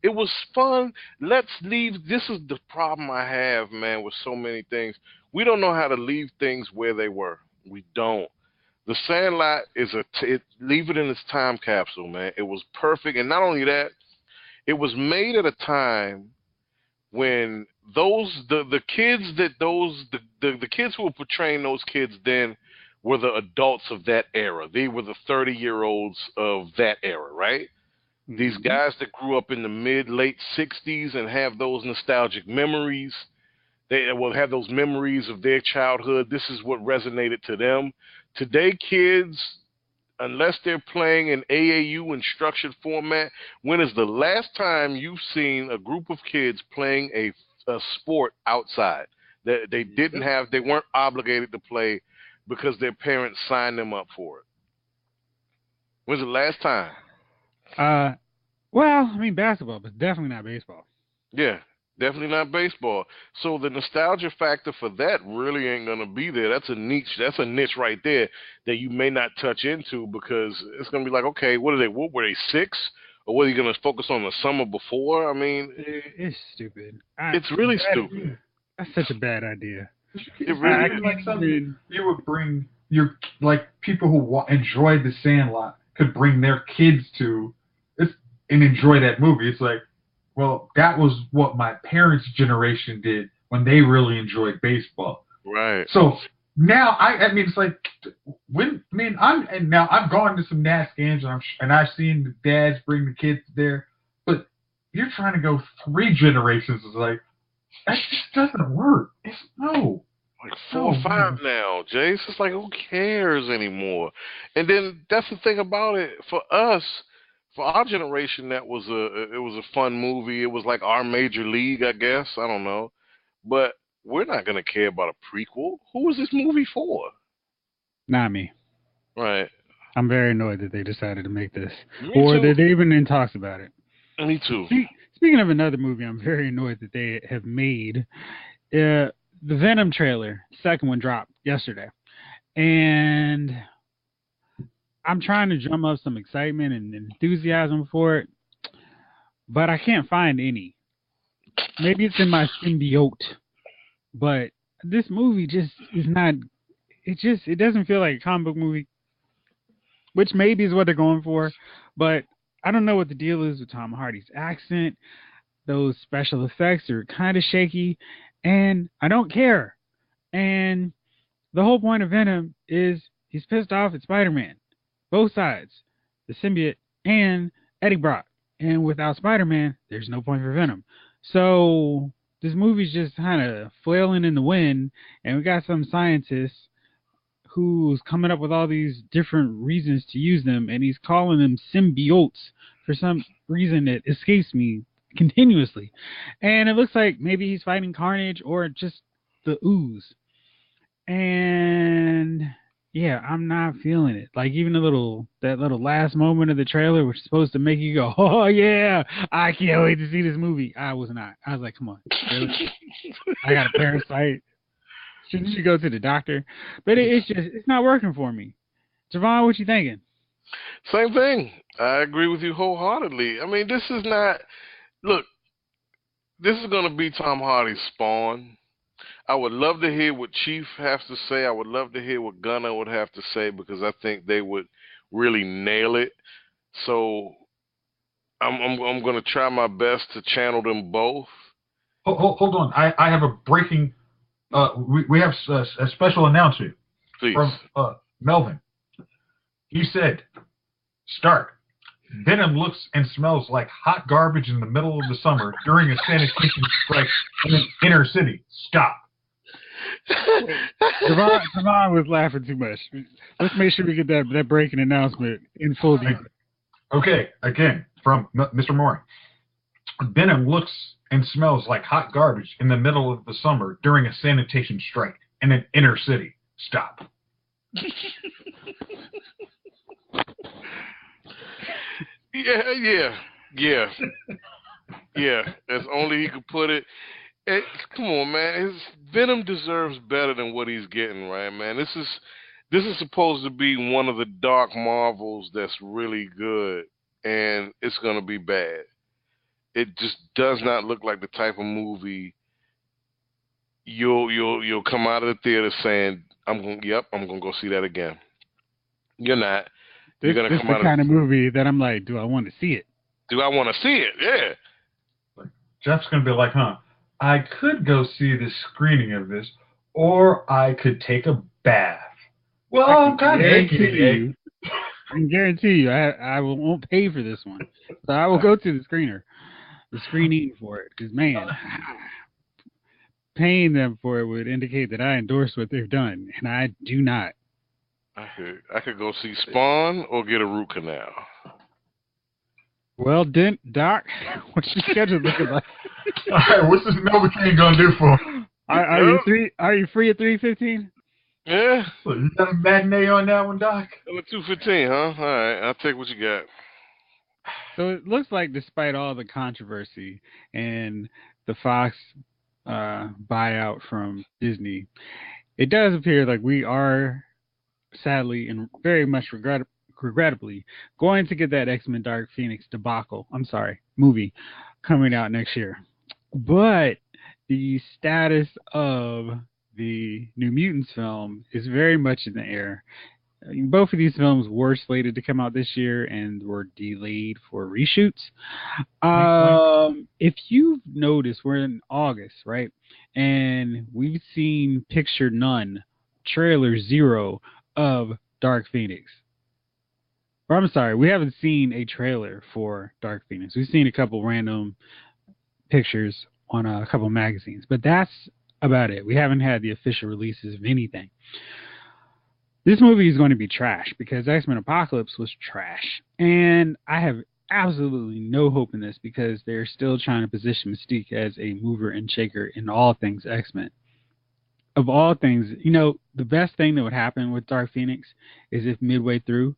It was fun. Let's leave. This is the problem I have, man, with so many things. We don't know how to leave things where they were. We don't. The Sandlot is leave it in its time capsule, man. It was perfect, and not only that, it was made at a time when the kids who were portraying those kids then were the adults of that era. They were the 30-year-olds of that era, right? Mm-hmm. These guys that grew up in the late 60s and have those nostalgic memories. They will have those memories of their childhood. This is what resonated to them. Today, kids, unless they're playing in AAU and structured format, when is the last time you've seen a group of kids playing a sport outside that they weren't obligated to play because their parents signed them up for it? When's the last time? Well, I mean basketball, but definitely not baseball. Yeah. Definitely not baseball. So the nostalgia factor for that really ain't gonna be there. That's a niche. That's a niche right there that you may not touch into because it's gonna be like, okay, what were they 6? Or what are you gonna focus on the summer before? I mean, it's stupid. It's really stupid. That's such a bad idea. It really like something you would bring people who enjoyed The Sandlot could bring their kids to and enjoy that movie. It's like, well, that was what my parents' generation did when they really enjoyed baseball. Right. So now, I mean, it's like I've gone to some Nats games and I've seen the dads bring the kids there, but you're trying to go 3 generations. It's like that just doesn't work. No. like 4 or 5 now, Jayce. It's like, who cares anymore? And then that's the thing about it for us, for our generation. It was a fun movie. It was like our major league, I guess. I don't know, but we're not gonna care about a prequel. Who is this movie for? Not me. Right. I'm very annoyed that they decided to make this, Me or too. that they even in talks about it. Me too. Speaking of another movie, I'm very annoyed that they have made. The Venom trailer, second one dropped yesterday, and I'm trying to drum up some excitement and enthusiasm for it, but I can't find any. Maybe it's in my symbiote, but this movie just is not. It doesn't feel like a comic book movie, which maybe is what they're going for, but I don't know what the deal is with Tom Hardy's accent. Those special effects are kind of shaky, and I don't care. And the whole point of Venom is he's pissed off at Spider-Man. Both sides, the symbiote and Eddie Brock. And without Spider-Man, there's no point for Venom. So this movie's just kind of flailing in the wind, and we got some scientists who's coming up with all these different reasons to use them, and he's calling them symbiotes for some reason that escapes me continuously. And it looks like maybe he's fighting Carnage or just the ooze. And yeah, I'm not feeling it. Like even that little last moment of the trailer was supposed to make you go, "Oh yeah, I can't wait to see this movie." I was not. I was like, "Come on, really? I got a parasite. Shouldn't you go to the doctor?" But it's not working for me. Jovon, what you thinking? Same thing. I agree with you wholeheartedly. I mean, this is not. Look, this is going to be Tom Hardy's Spawn. I would love to hear what Chief has to say. I would love to hear what Gunner would have to say because I think they would really nail it. So I'm going to try my best to channel them both. Hold on. I have a breaking. We have a special announcement Please. From Melvin. He said, "Start. Venom looks and smells like hot garbage in the middle of the summer during a sanitation strike in an inner city. Stop." Javon was laughing too much. Let's make sure we get that breaking announcement in full detail. Okay, again, from Mr. Moore. Venom looks and smells like hot garbage in the middle of the summer during a sanitation strike in an inner city. Stop. Yeah. As only he could put it. Come on, man. Venom deserves better than what he's getting, right, man? This is supposed to be one of the dark Marvels that's really good, and it's gonna be bad. It just does not look like the type of movie you'll come out of the theater saying, I'm gonna go see that again. You're not. You're gonna This come is out the kind of movie that I'm like, do I want to see it? Do I want to see it? Yeah. Jeff's gonna be like, huh? I could go see the screening of this, or I could take a bath. Well, I God, can guarantee you, I won't pay for this one, so I will go to the screening for it. Because man, paying them for it would indicate that I endorse what they've done, and I do not. I could go see Spawn or get a root canal. Well, Doc, what's your schedule looking like? All right, what's this Novocaine gonna do for him? Are you free at 3:15? Yeah. What, you got a matinee on that one, Doc? 2:15, huh? All right, I'll take what you got. So it looks like, despite all the controversy and the Fox buyout from Disney, it does appear like we are sadly and very much regrettably going to get that X-Men Dark Phoenix movie coming out next year. But the status of the New Mutants film is very much in the air. Both of these films were slated to come out this year and were delayed for reshoots. If you've noticed, we're in August, right? And we've seen picture none, trailer 0 of Dark Phoenix. Or I'm sorry, we haven't seen a trailer for Dark Phoenix. We've seen a couple random pictures on a couple magazines, but that's about it. We haven't had the official releases of anything. This movie is going to be trash because X-Men Apocalypse was trash. And I have absolutely no hope in this because they're still trying to position Mystique as a mover and shaker in all things X-Men. Of all things, the best thing that would happen with Dark Phoenix is if midway through,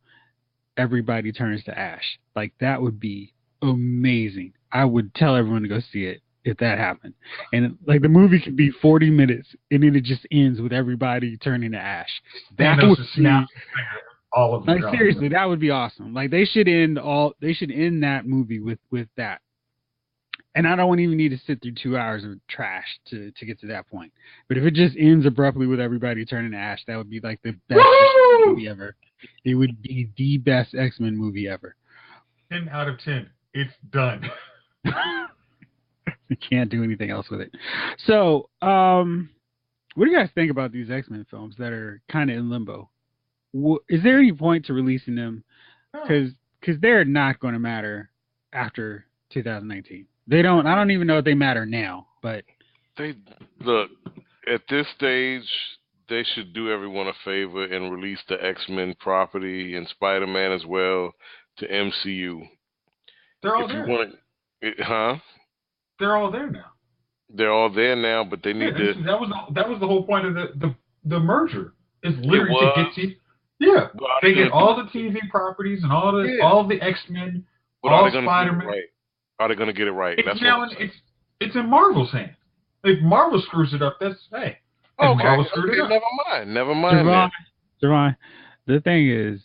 everybody turns to Ash. Like, that would be amazing. I would tell everyone to go see it if that happened. And like the movie could be 40 minutes and then it just ends with everybody turning to Ash. That would be all of like seriously, that would be awesome. Like they should end that movie with that. And I don't even need to sit through 2 hours of trash to get to that point. But if it just ends abruptly with everybody turning to Ash, that would be like the best movie ever. It would be the best X-Men movie ever. 10 out of 10. It's done. You can't do anything else with it. So, what do you guys think about these X-Men films that are kind of in limbo? Is there any point to releasing them? Because they're not going to matter after 2019. They don't. I don't even know if they matter now. But they look at this stage. They should do everyone a favor and release the X-Men property and Spider-Man as well to MCU. They're all there. They're all there now. They're all there now, but they need to. That was the whole point of the merger. Is literally to get to. Yeah, they get all the TV properties and all the X-Men, all Spider-Man. Right? Are they going to get it right? That's now it's in Marvel's hands. If Marvel screws it up, that's hey. Okay, never mind. Jovon, the thing is,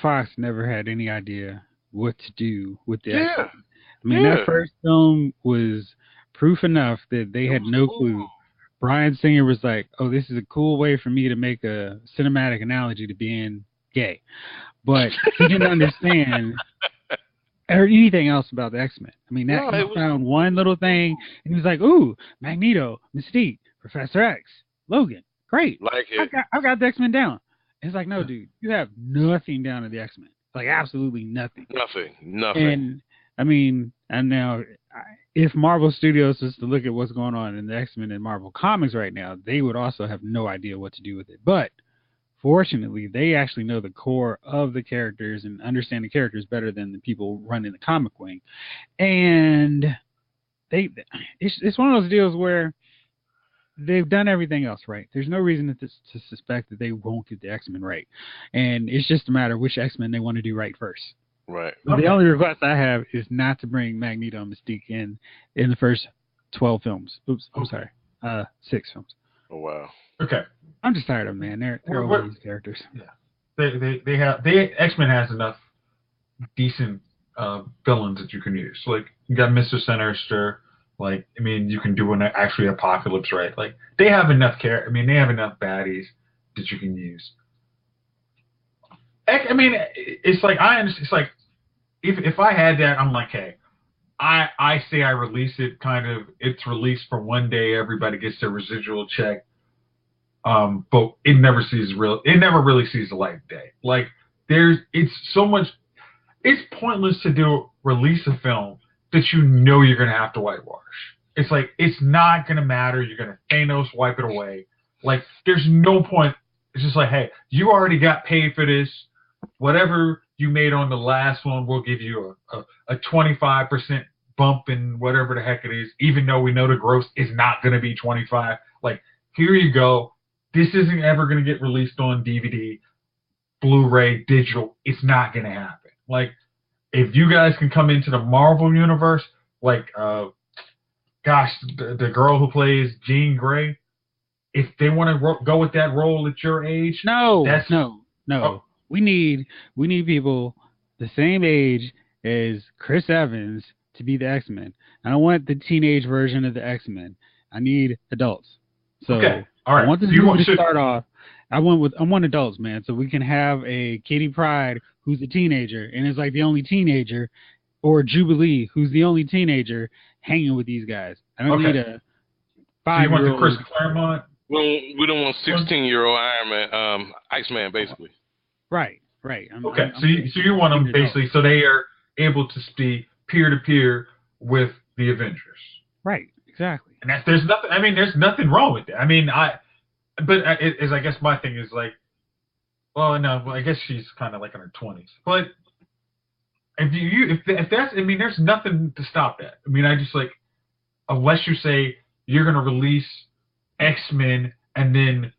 Fox never had any idea what to do with the X-Men. I mean, that first film was proof enough that they had no clue. Bryan Singer was like, oh, this is a cool way for me to make a cinematic analogy to being gay. But he didn't understand or anything else about the X-Men. I mean, he found one little thing, and he was like, ooh, Magneto, Mystique, Professor X, Logan, great. Like it. I've got the X-Men down. And it's like, no, dude, you have nothing down to the X-Men. Like, absolutely nothing. Nothing. And I mean, and now if Marvel Studios was to look at what's going on in the X-Men and Marvel Comics right now, they would also have no idea what to do with it. But fortunately, they actually know the core of the characters and understand the characters better than the people running the comic wing. And it's one of those deals where they've done everything else right. There's no reason to suspect that they won't get the X-Men right. And it's just a matter of which X-Men they want to do right first. Right. The only request I have is not to bring Magneto and Mystique in the first 12 films. Oops, I'm sorry. 6 films. Oh, wow. Okay. I'm just tired of them, man. They're all these characters. Yeah. X-Men has enough decent villains that you can use. Like, you got Mr. Sinister. Like, I mean, you can do actually Apocalypse, right? Like, they have enough they have enough baddies that you can use. I mean, it's like, I understand. It's like, if I had that, I'm like, hey, I say I release it it's released for one day, everybody gets their residual check. But it never really sees the light of day. Like, it's pointless to release a film that you know you're going to have to whitewash. It's like, it's not going to matter. You're going to Thanos wipe it away. Like, there's no point. It's just like, hey, you already got paid for this. Whatever you made on the last one, we'll give you a 25% bump in whatever the heck it is, even though we know the gross is not going to be 25. Like, here you go. This isn't ever going to get released on DVD, Blu-ray, digital. It's not going to happen. Like, if you guys can come into the Marvel universe, like, the girl who plays Jean Grey, if they want to go with that role at your age, no. Oh. We need people the same age as Chris Evans to be the X-Men. I don't want the teenage version of the X-Men. I need adults. So okay. All right. I want this movie to start off. I want adults, man, so we can have a Kitty Pryde who's a teenager and is like the only teenager, or Jubilee who's the only teenager hanging with these guys. I don't need a 5-year-old. So you want the Chris Claremont? We don't want 16-year-old Iceman, basically. Right. So you want them basically so they are able to be peer-to-peer with the Avengers. Right, Exactly. And there's nothing. I mean, there's nothing wrong with that. I mean, I guess my thing is like, well, no, well, I guess she's kind of like in her 20s, but if that's, I mean, there's nothing to stop that. I mean, I just like, unless you say you're gonna release X-Men and then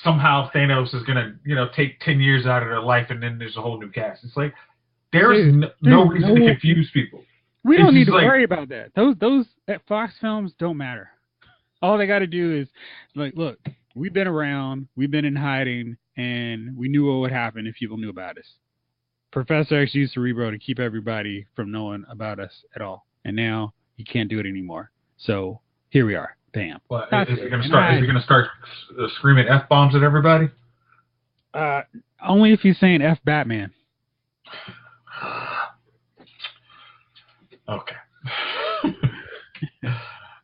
somehow Thanos is gonna, take 10 years out of their life and then there's a whole new cast. It's like there's no reason to confuse people. We don't need to worry about that. Those Fox films don't matter. All they got to do is like, look, we've been around, we've been in hiding, and we knew what would happen if people knew about us. Professor X used Cerebro to keep everybody from knowing about us at all, and now he can't do it anymore. So here we are. Bam. Well, is he going to start screaming F-bombs at everybody? Only if he's saying F Batman. Okay.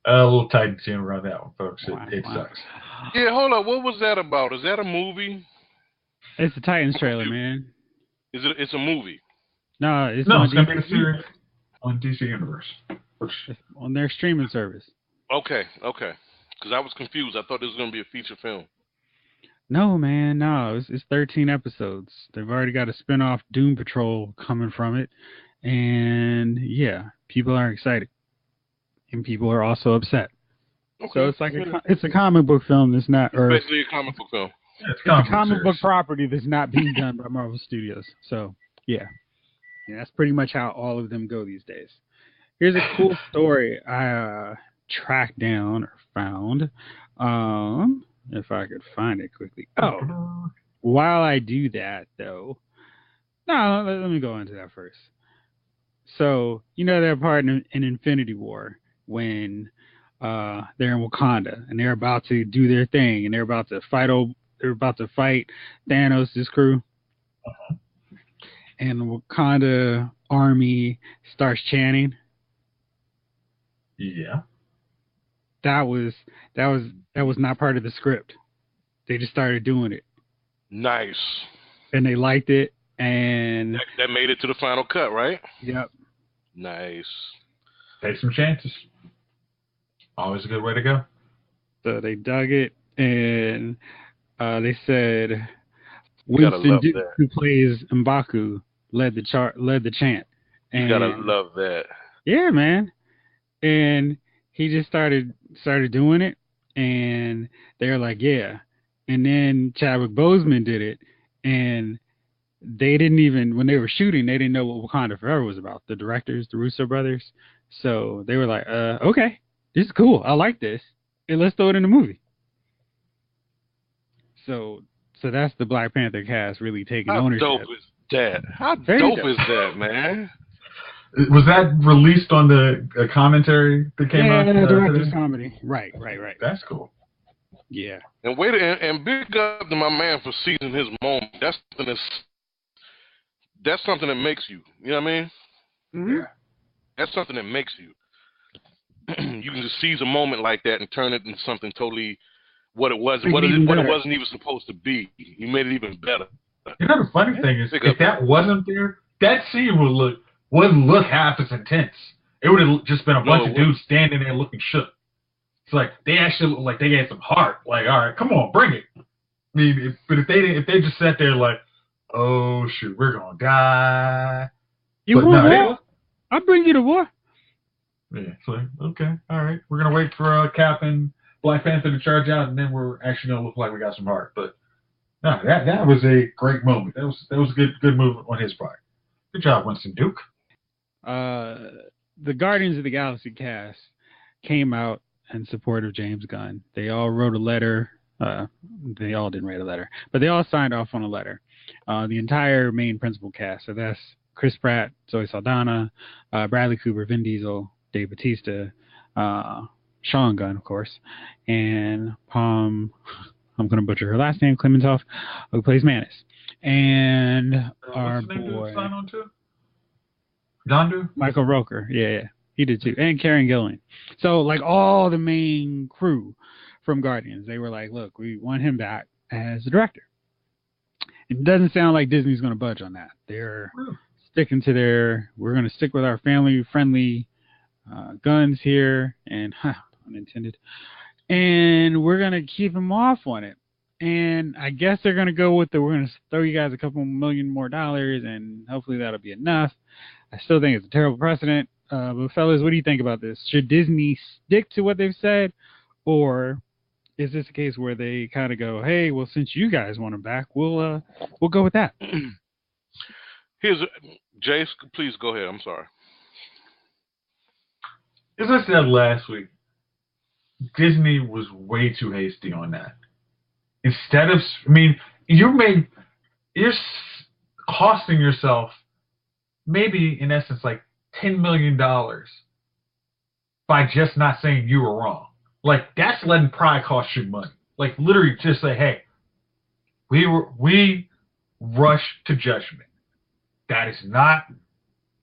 A little tight and around that one, folks. It sucks. Yeah, hold up. What was that about? Is that a movie? It's the Titans trailer, man. Is it? It's a movie. No, it's going to be a series on DC Universe. On their streaming service. Okay. Because I was confused. I thought this was going to be a feature film. No, man, no. It's 13 episodes. They've already got a spinoff Doom Patrol coming from it. And, yeah, people are excited. And people are also upset. Okay. So it's like it's a comic book film that's not... It's basically a comic book film. Yeah, it's a comic book property that's not being done by Marvel Studios. So, yeah. That's pretty much how all of them go these days. Here's a cool story I tracked down or found. If I could find it quickly. Oh, while I do that, though. No, let me go into that first. So, they're part in Infinity War when they're in Wakanda and they're about to do their thing and they're about to fight Thanos' crew. Uh-huh. And the Wakanda army starts chanting. Yeah. That was not part of the script. They just started doing it. Nice. And they liked it, and that made it to the final cut, right? Yep. Nice. Take some chances. Always a good way to go. So they dug it, and they said Winston Duke, who plays M'Baku, led the chant. And you gotta love that. Yeah, man. And he just started doing it, and they're like, yeah. And then Chadwick Boseman did it, and they didn't even, when they were shooting, they didn't know what Wakanda Forever was about. The directors, the Russo brothers. So they were like, okay, this is cool. I like this. And let's throw it in the movie. So that's the Black Panther cast really taking ownership. How dope is that? How dope is that, man? Was that released on the commentary that came out? Yeah, director's comedy. Right. That's cool. Yeah. And big up to my man for seizing his moment. That's something that makes you. You know what I mean? Mm-hmm. Yeah. That's something that makes you. You can just seize a moment like that and turn it into something totally what it wasn't even supposed to be. You made it even better. You know the funny thing is, if that wasn't there, that scene wouldn't look half as intense. It would have just been a bunch of dudes standing there looking shook. It's like they actually look like they had some heart. Like, all right, come on, bring it. I mean, but if they just sat there like, oh shoot, we're gonna die. You want war? I'll bring you to war. Yeah, it's like, okay, all right, we're gonna wait for Cap and Black Panther to charge out, and then we're actually gonna look like we got some heart. But no, that was a great moment. That was a good move on his part. Good job, Winston Duke. The Guardians of the Galaxy cast came out in support of James Gunn. They all wrote a letter. They all didn't write a letter, but they all signed off on a letter. The entire main principal cast. So that's Chris Pratt, Zoe Saldana, Bradley Cooper, Vin Diesel, Dave Bautista, Sean Gunn, of course, and I'm going to butcher her last name, Clementoff, who plays Manus. And our boy... Dondu? Michael Rooker, yeah, he did too, and Karen Gillan. So, like, all the main crew from Guardians, they were like, look, we want him back as the director. It doesn't sound like Disney's going to budge on that. They're sticking to we're going to stick with our family-friendly guns here, and unintended, and we're gonna keep him off on it. And I guess they're gonna go with we're gonna throw you guys a couple $1 million more, and hopefully that'll be enough. I still think it's a terrible precedent. But fellas, what do you think about this? Should Disney stick to what they've said, or is this a case where they kind of go, "Hey, well, since you guys want him back, we'll go with that"? Here's Jayce. Please go ahead. I'm sorry. As I said last week, Disney was way too hasty on that. Instead of, you're costing yourself maybe in essence like $10 million by just not saying you were wrong. Like, that's letting pride cost you money. Like, literally just say, hey, we rushed to judgment. That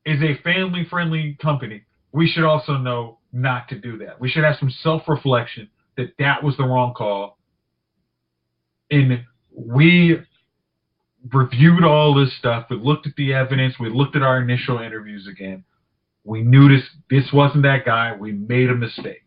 is a family-friendly company. We should also know not to do that. We should have some self-reflection that was the wrong call. And we reviewed all this stuff. We looked at the evidence. We looked at our initial interviews again. We knew this wasn't that guy. We made a mistake.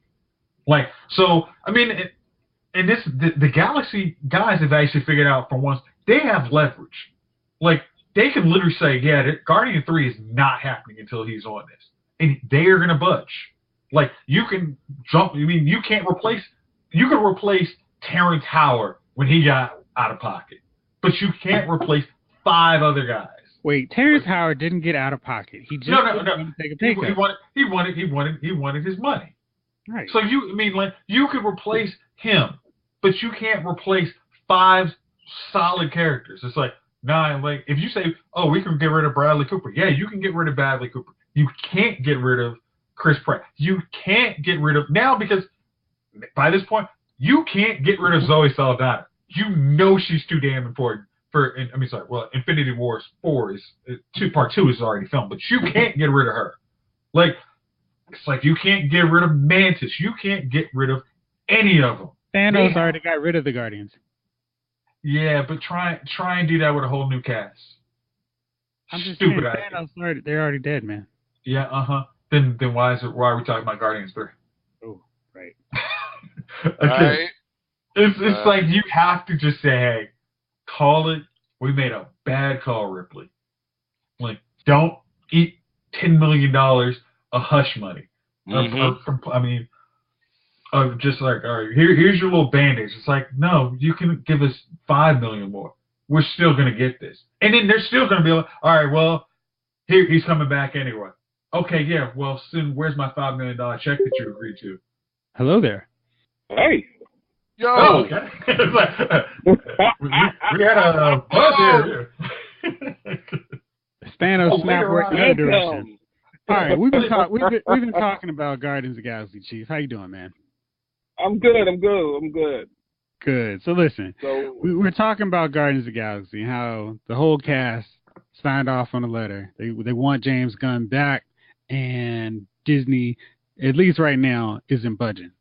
Like, so, the Galaxy guys have actually figured out for once, they have leverage. Like, they can literally say, yeah, Guardian 3 is not happening until he's on this. And they are going to budge. Like, you can you can replace Terrence Howard when he got out of pocket. But you can't replace 5 other guys. Wait, Terrence Howard didn't get out of pocket. He just wanted to take a pay cut. He wanted his money. Right. So you could replace him, but you can't replace 5 solid characters. It's like, like if you say, oh, we can get rid of Bradley Cooper. Yeah, you can get rid of Bradley Cooper. You can't get rid of Chris Pratt. You can't get rid of now because by this point you can't get rid of Zoe Saldana. You know she's too damn important for. Infinity Wars 4 is part 2 is already filmed, but you can't get rid of her. Like, it's like you can't get rid of Mantis. You can't get rid of any of them. Thanos already got rid of the Guardians. Yeah, but try and do that with a whole new cast. I'm just stupid. Thanos, they're already dead, man. Yeah, Then why are we talking about Guardians 3? Oh, right. Okay. Right. It's like you have to just say, hey, call it. We made a bad call, Ripley. Like, don't eat $10 million of hush money. Mm-hmm. Just like, all right, here's your little bandage. It's like, no, you can give us $5 million more. We're still gonna get this, and then they're still gonna be like, all right, well, he's coming back anyway. Okay, yeah, well, soon, where's my $5 million check that you agreed to? Hello there. Hey. Yo. Oh, okay. we had a buzz here. Thanos snap work in the other direction. All right, we've been talking about Guardians of the Galaxy, Chief. How you doing, man? I'm good. Good. So listen, we're talking about Guardians of the Galaxy and how the whole cast signed off on a letter. They want James Gunn back, and Disney, at least right now, isn't budging.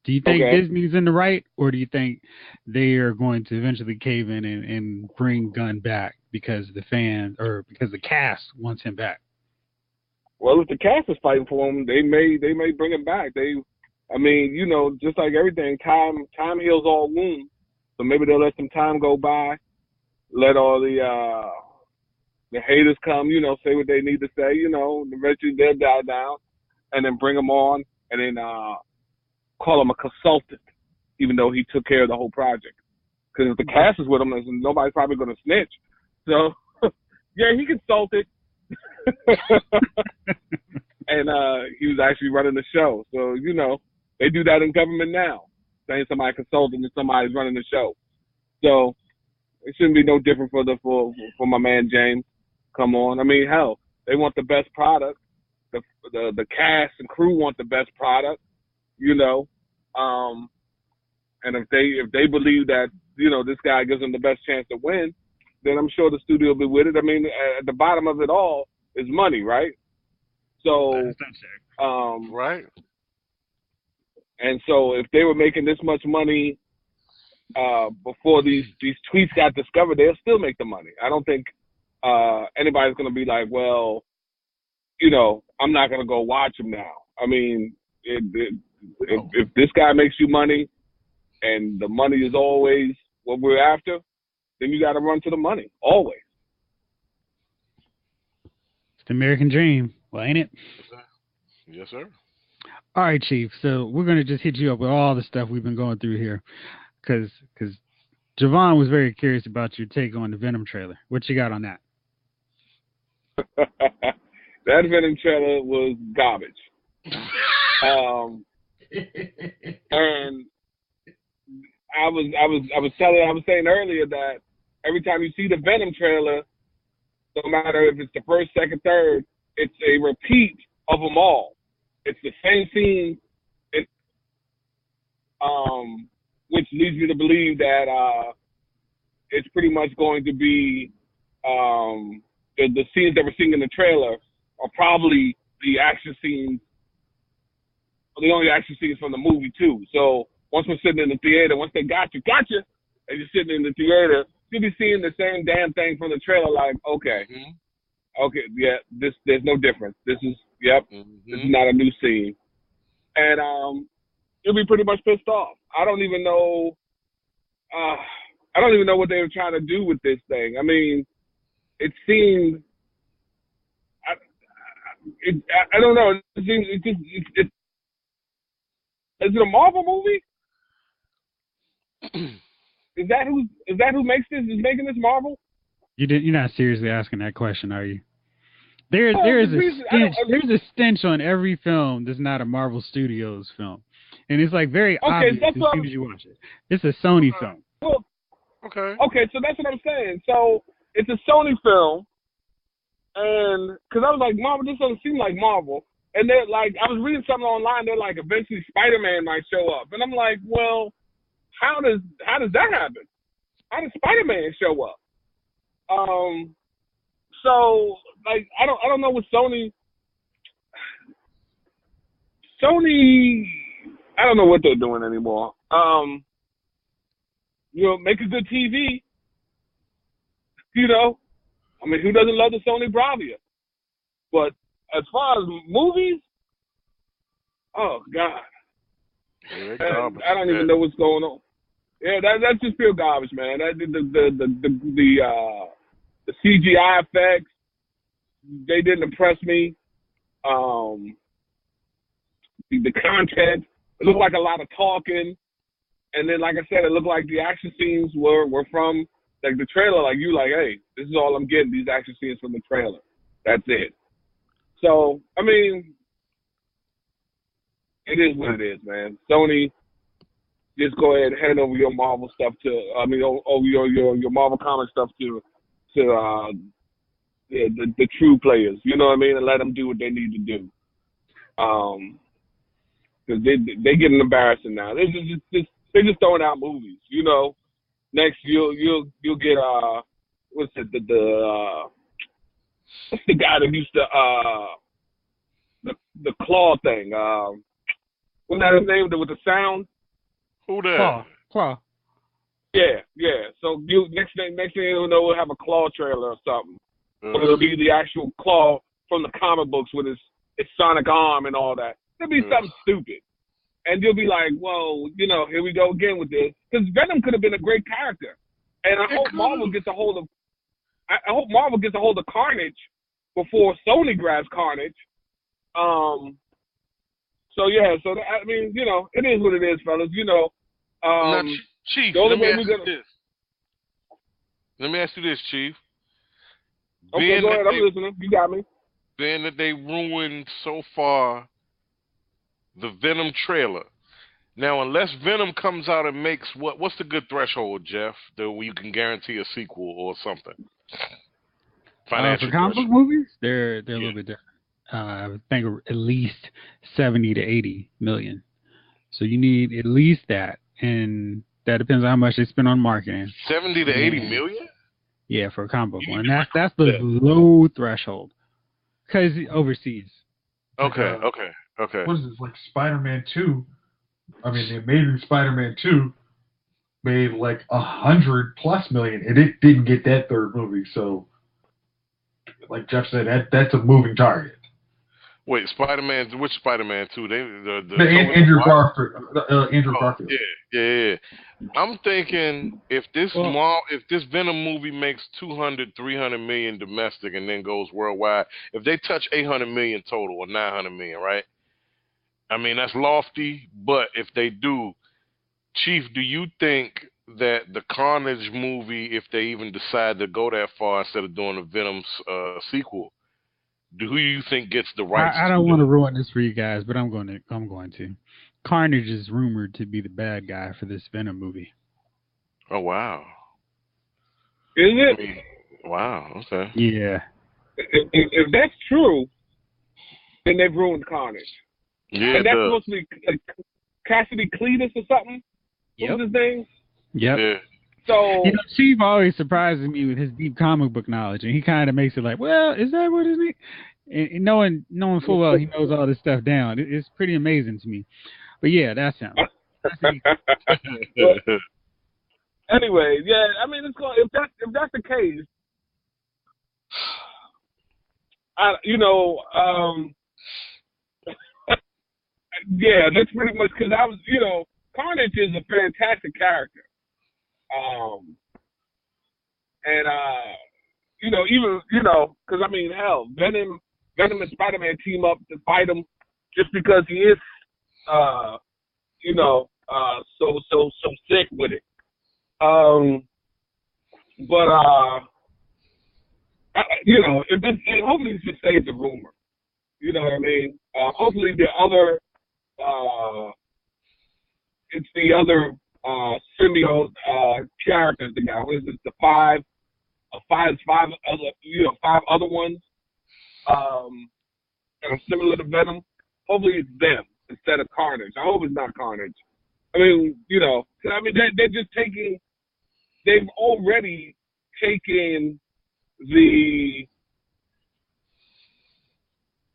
Do you think Disney's in the right, or do you think they are going to eventually cave in and bring Gunn back because the fans or because the cast wants him back? Well, if the cast is fighting for him, they may bring him back. Just like everything, time heals all wounds. So maybe they'll let some time go by, let all the haters come, say what they need to say, eventually they'll die down, and then bring him on, and then call him a consultant, even though he took care of the whole project. Because if the cast is with him, nobody's probably going to snitch. So, yeah, he consulted. And he was actually running the show. So, they do that in government now. Saying somebody consulting and somebody's running the show. So, it shouldn't be no different for my man James. Come on. Hell, they want the best product. The cast and crew want the best product. And if they believe that this guy gives them the best chance to win, then I'm sure the studio will be with it. At the bottom of it all is money, right? So, right. And so if they were making this much money before these tweets got discovered, they'll still make the money. I don't think anybody's going to be like, well, I'm not gonna go watch him now. I mean, if this guy makes you money, and the money is always what we're after, then you got to run to the money always. It's the American dream. Well, ain't it? Yes, sir. All right, Chief. So we're going to just hit you up with all the stuff we've been going through here. Because Jovon was very curious about your take on the Venom trailer. What you got on that? That Venom trailer was garbage. And I was saying earlier that every time you see the Venom trailer, no matter if it's the first, second, third, it's a repeat of them all. It's the same scene, which leads me to believe that it's pretty much going to be the scenes that we're seeing in the trailer are probably the action scenes, the only action scenes from the movie too. So once we're sitting in the theater, once they gotcha, and you're sitting in the theater, you'll be seeing the same damn thing from the trailer. Like, okay, yeah, there's no difference. This is this is not a new scene, and you'll be pretty much pissed off. I don't even know what they were trying to do with this thing. I mean, it seemed, I don't know. It seems is it a Marvel movie? Is that who makes this? Is making this Marvel? You're not seriously asking that question, are you? There's a stench on every film that's not a Marvel Studios film, and it's like very obvious as soon as you watch it. It's a Sony film. Well, okay, so that's what I'm saying. So it's a Sony film, and because I was like, Marvel, this doesn't seem like Marvel. And they're like, I was reading something online. They're like, eventually Spider-Man might show up, and I'm like, well, how does that happen? How does Spider-Man show up? So like, I don't know what Sony, I don't know what they're doing anymore. Make a good TV. I mean, who doesn't love the Sony Bravia? But as far as movies, oh God, I don't even know what's going on. Yeah, that's just pure garbage, man. The CGI effects, they didn't impress me. The content, it looked like a lot of talking, and then, like I said, it looked like the action scenes were from like the trailer. Like hey, this is all I'm getting. These action scenes from the trailer. That's it. So, I mean, it is what it is, man. Sony, just go ahead and hand over your Marvel stuff over your Marvel comic stuff to the true players. You know what I mean? And let them do what they need to do. Because they getting embarrassing now. They're just throwing out movies. Next you'll get what's it what's the guy that used to the claw thing? What's that his name with the sound? Who that? Claw. Yeah. So next thing you'll know, we'll have a Claw trailer or something. But it'll be the actual Claw from the comic books with his sonic arm and all that. It'll be something stupid. And you'll be like, whoa, here we go again with this. Because Venom could have been a great character. And I hope Marvel gets a hold of Carnage before Sony grabs Carnage. I mean, it is what it is, fellas. Now, Chief, let me ask you this, Chief. Okay, go ahead. I'm listening. You got me. Being that they ruined so far the Venom trailer. Now, unless Venom comes out and makes what's the good threshold, Jeff, that you can guarantee a sequel or something? For comic book movies, they're a little bit different. I would think at least 70 to 80 million. So you need at least that, and that depends on how much they spend on marketing. 70 to 80 million? Yeah, for a comic book one. That's the low threshold. Because overseas. Okay. What is this, like Spider-Man 2? I mean, the Amazing Spider-Man 2 made like 100+ million, and it didn't get that third movie. So, like Jeff said, that's a moving target. Wait, Spider-Man. Which Spider-Man 2? Andrew Garfield. Andrew Oh, Garfield. yeah. I'm thinking if this Venom movie makes 200, 300 million domestic and then goes worldwide, if they touch 800 million total or 900 million, right? I mean, that's lofty, but if they do, Chief, do you think that the Carnage movie, if they even decide to go that far instead of doing the Venom sequel, who do you think gets the rights? I don't want to ruin this for you guys, but I'm going to. Carnage is rumored to be the bad guy for this Venom movie. Oh wow! Is it? I mean, wow. Okay. Yeah. If that's true, then they've ruined Carnage. Yeah, and that's supposed to be Cassidy Cletus or something. Yep. What's his name? Yep. Yeah. So Chief always surprises me with his deep comic book knowledge, and he kind of makes it like, well, is that what his name? And knowing full well he knows all this stuff down, it's pretty amazing to me. But yeah, that's him. Anyway, yeah, I mean, it's going. If that's the case, yeah, that's pretty much because I was, Carnage is a fantastic character. Because I mean, hell, Venom and Spider-Man team up to fight him just because he is, so sick with it. Hopefully it just stays a rumor. You know what I mean? Hopefully the other, it's the other symbiote characters. The guy, what is it? The five other ones that are similar to Venom. Hopefully it's them instead of Carnage. I hope it's not Carnage. I mean, they're just taking. They've already taken the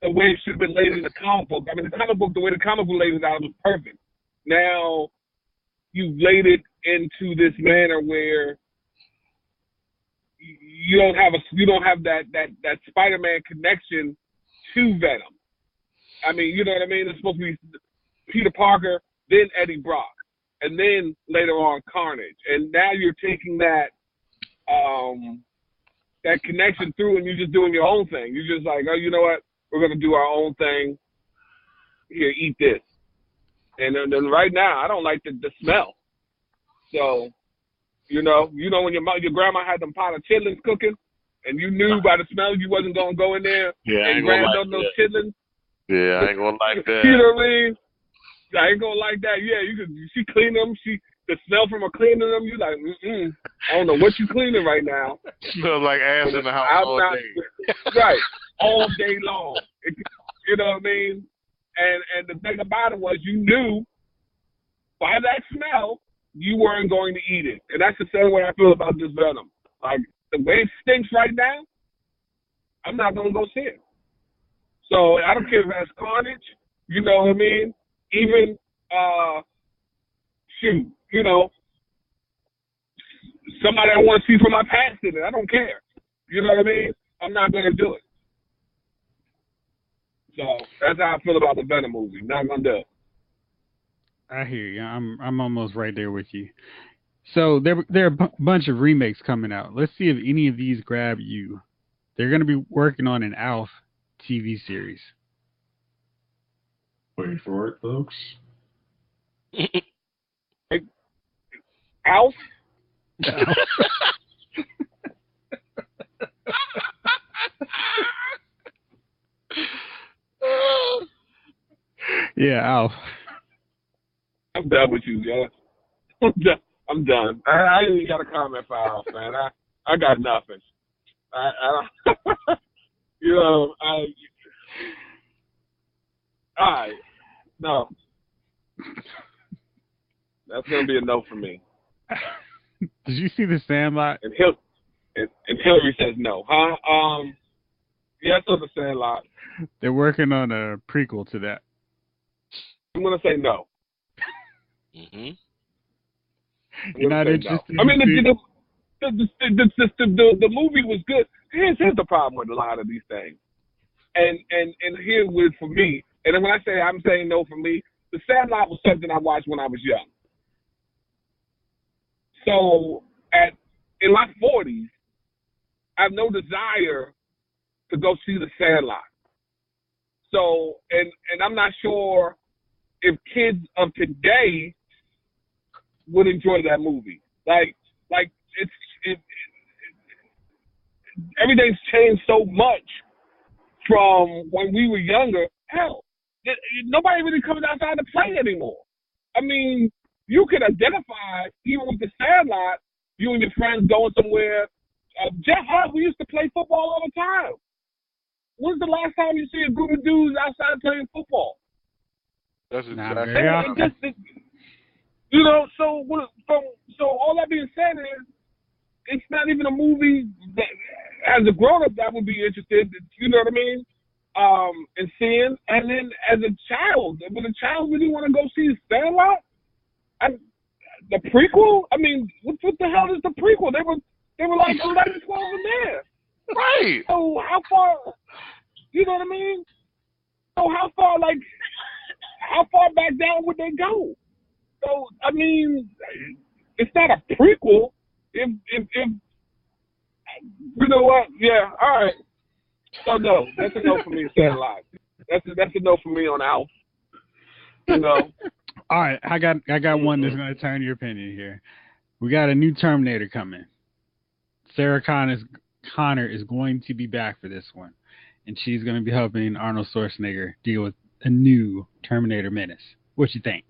way it should have been laid in the comic book. I mean, the way the comic book laid it out was perfect. Now you've laid it into this manner where you don't have that Spider-Man connection to Venom. I mean, you know what I mean? It's supposed to be Peter Parker, then Eddie Brock, and then later on Carnage. And now you're taking that that connection through, and you're just doing your own thing. You're just like, oh, you know what? We're gonna do our own thing. Here, eat this. And then right now, I don't like the smell. So, you know when your grandma had them pot of chitlins cooking, and you knew by the smell you wasn't gonna go in there and grab those chitlins. Yeah, I ain't gonna like that. You know what I mean? I ain't gonna like that. Yeah, she cleaned them. The smell from her cleaning them, you like, I don't know what you cleaning right now. Smells like ass in the house all day. Right, all day long. You know what I mean? And the thing about it was, you knew by that smell you weren't going to eat it, and that's the same way I feel about this Venom. Like the way it stinks right now, I'm not gonna go see it. So I don't care if that's Carnage. You know what I mean? Even somebody I want to see from my past in it. I don't care. You know what I mean? I'm not gonna do it. So that's how I feel about the Venom movie. Not gonna do it. I hear you. I'm almost right there with you. So there are a bunch of remakes coming out. Let's see if any of these grab you. They're going to be working on an Alf TV series. Wait for it, folks. Alf? Yeah, Alf. I'm done with you, yeah. I'm done. I ain't even got a comment for Alf, man. I got nothing. I don't. All right. No. That's gonna be a no for me. Did you see The Sandlot? And Hillary says no, huh? Yeah, I saw The Sandlot. They're working on a prequel to that. I'm gonna say no. Mhm. You're not interested. No. I mean, the movie was good. Here's the problem with a lot of these things. And here's what for me. And then when I say I'm saying no for me, The Sandlot was something I watched when I was young. So in my 40s, I have no desire to go see The Sandlot. So and I'm not sure if kids of today would enjoy that movie. Like it's everything's changed so much from when we were younger. Hell, nobody really comes outside to play anymore. I mean, you can identify, even with The Sandlot, you and your friends going somewhere. Jeff Hart, we used to play football all the time. When's the last time you see a group of dudes outside playing football? That's Not exactly very right. often. You know, so all that being said is, it's not even a movie that, as a grown-up, that would be interested, you know what I mean, in seeing. And then as a child, would a child really want to go see Sandlot? The prequel? I mean, what the hell is the prequel? They were like 11, 12 in there. Right. So how far, you know what I mean? So how far back down would they go? So, I mean, it's not a prequel. If you know what? Yeah, all right. So no, that's a no for me. Sandlot. That's a no for me on Alf. You know. All right, I got one that's going to turn your opinion here. We got a new Terminator coming. Sarah Connor is going to be back for this one, and she's going to be helping Arnold Schwarzenegger deal with a new Terminator menace. What you think?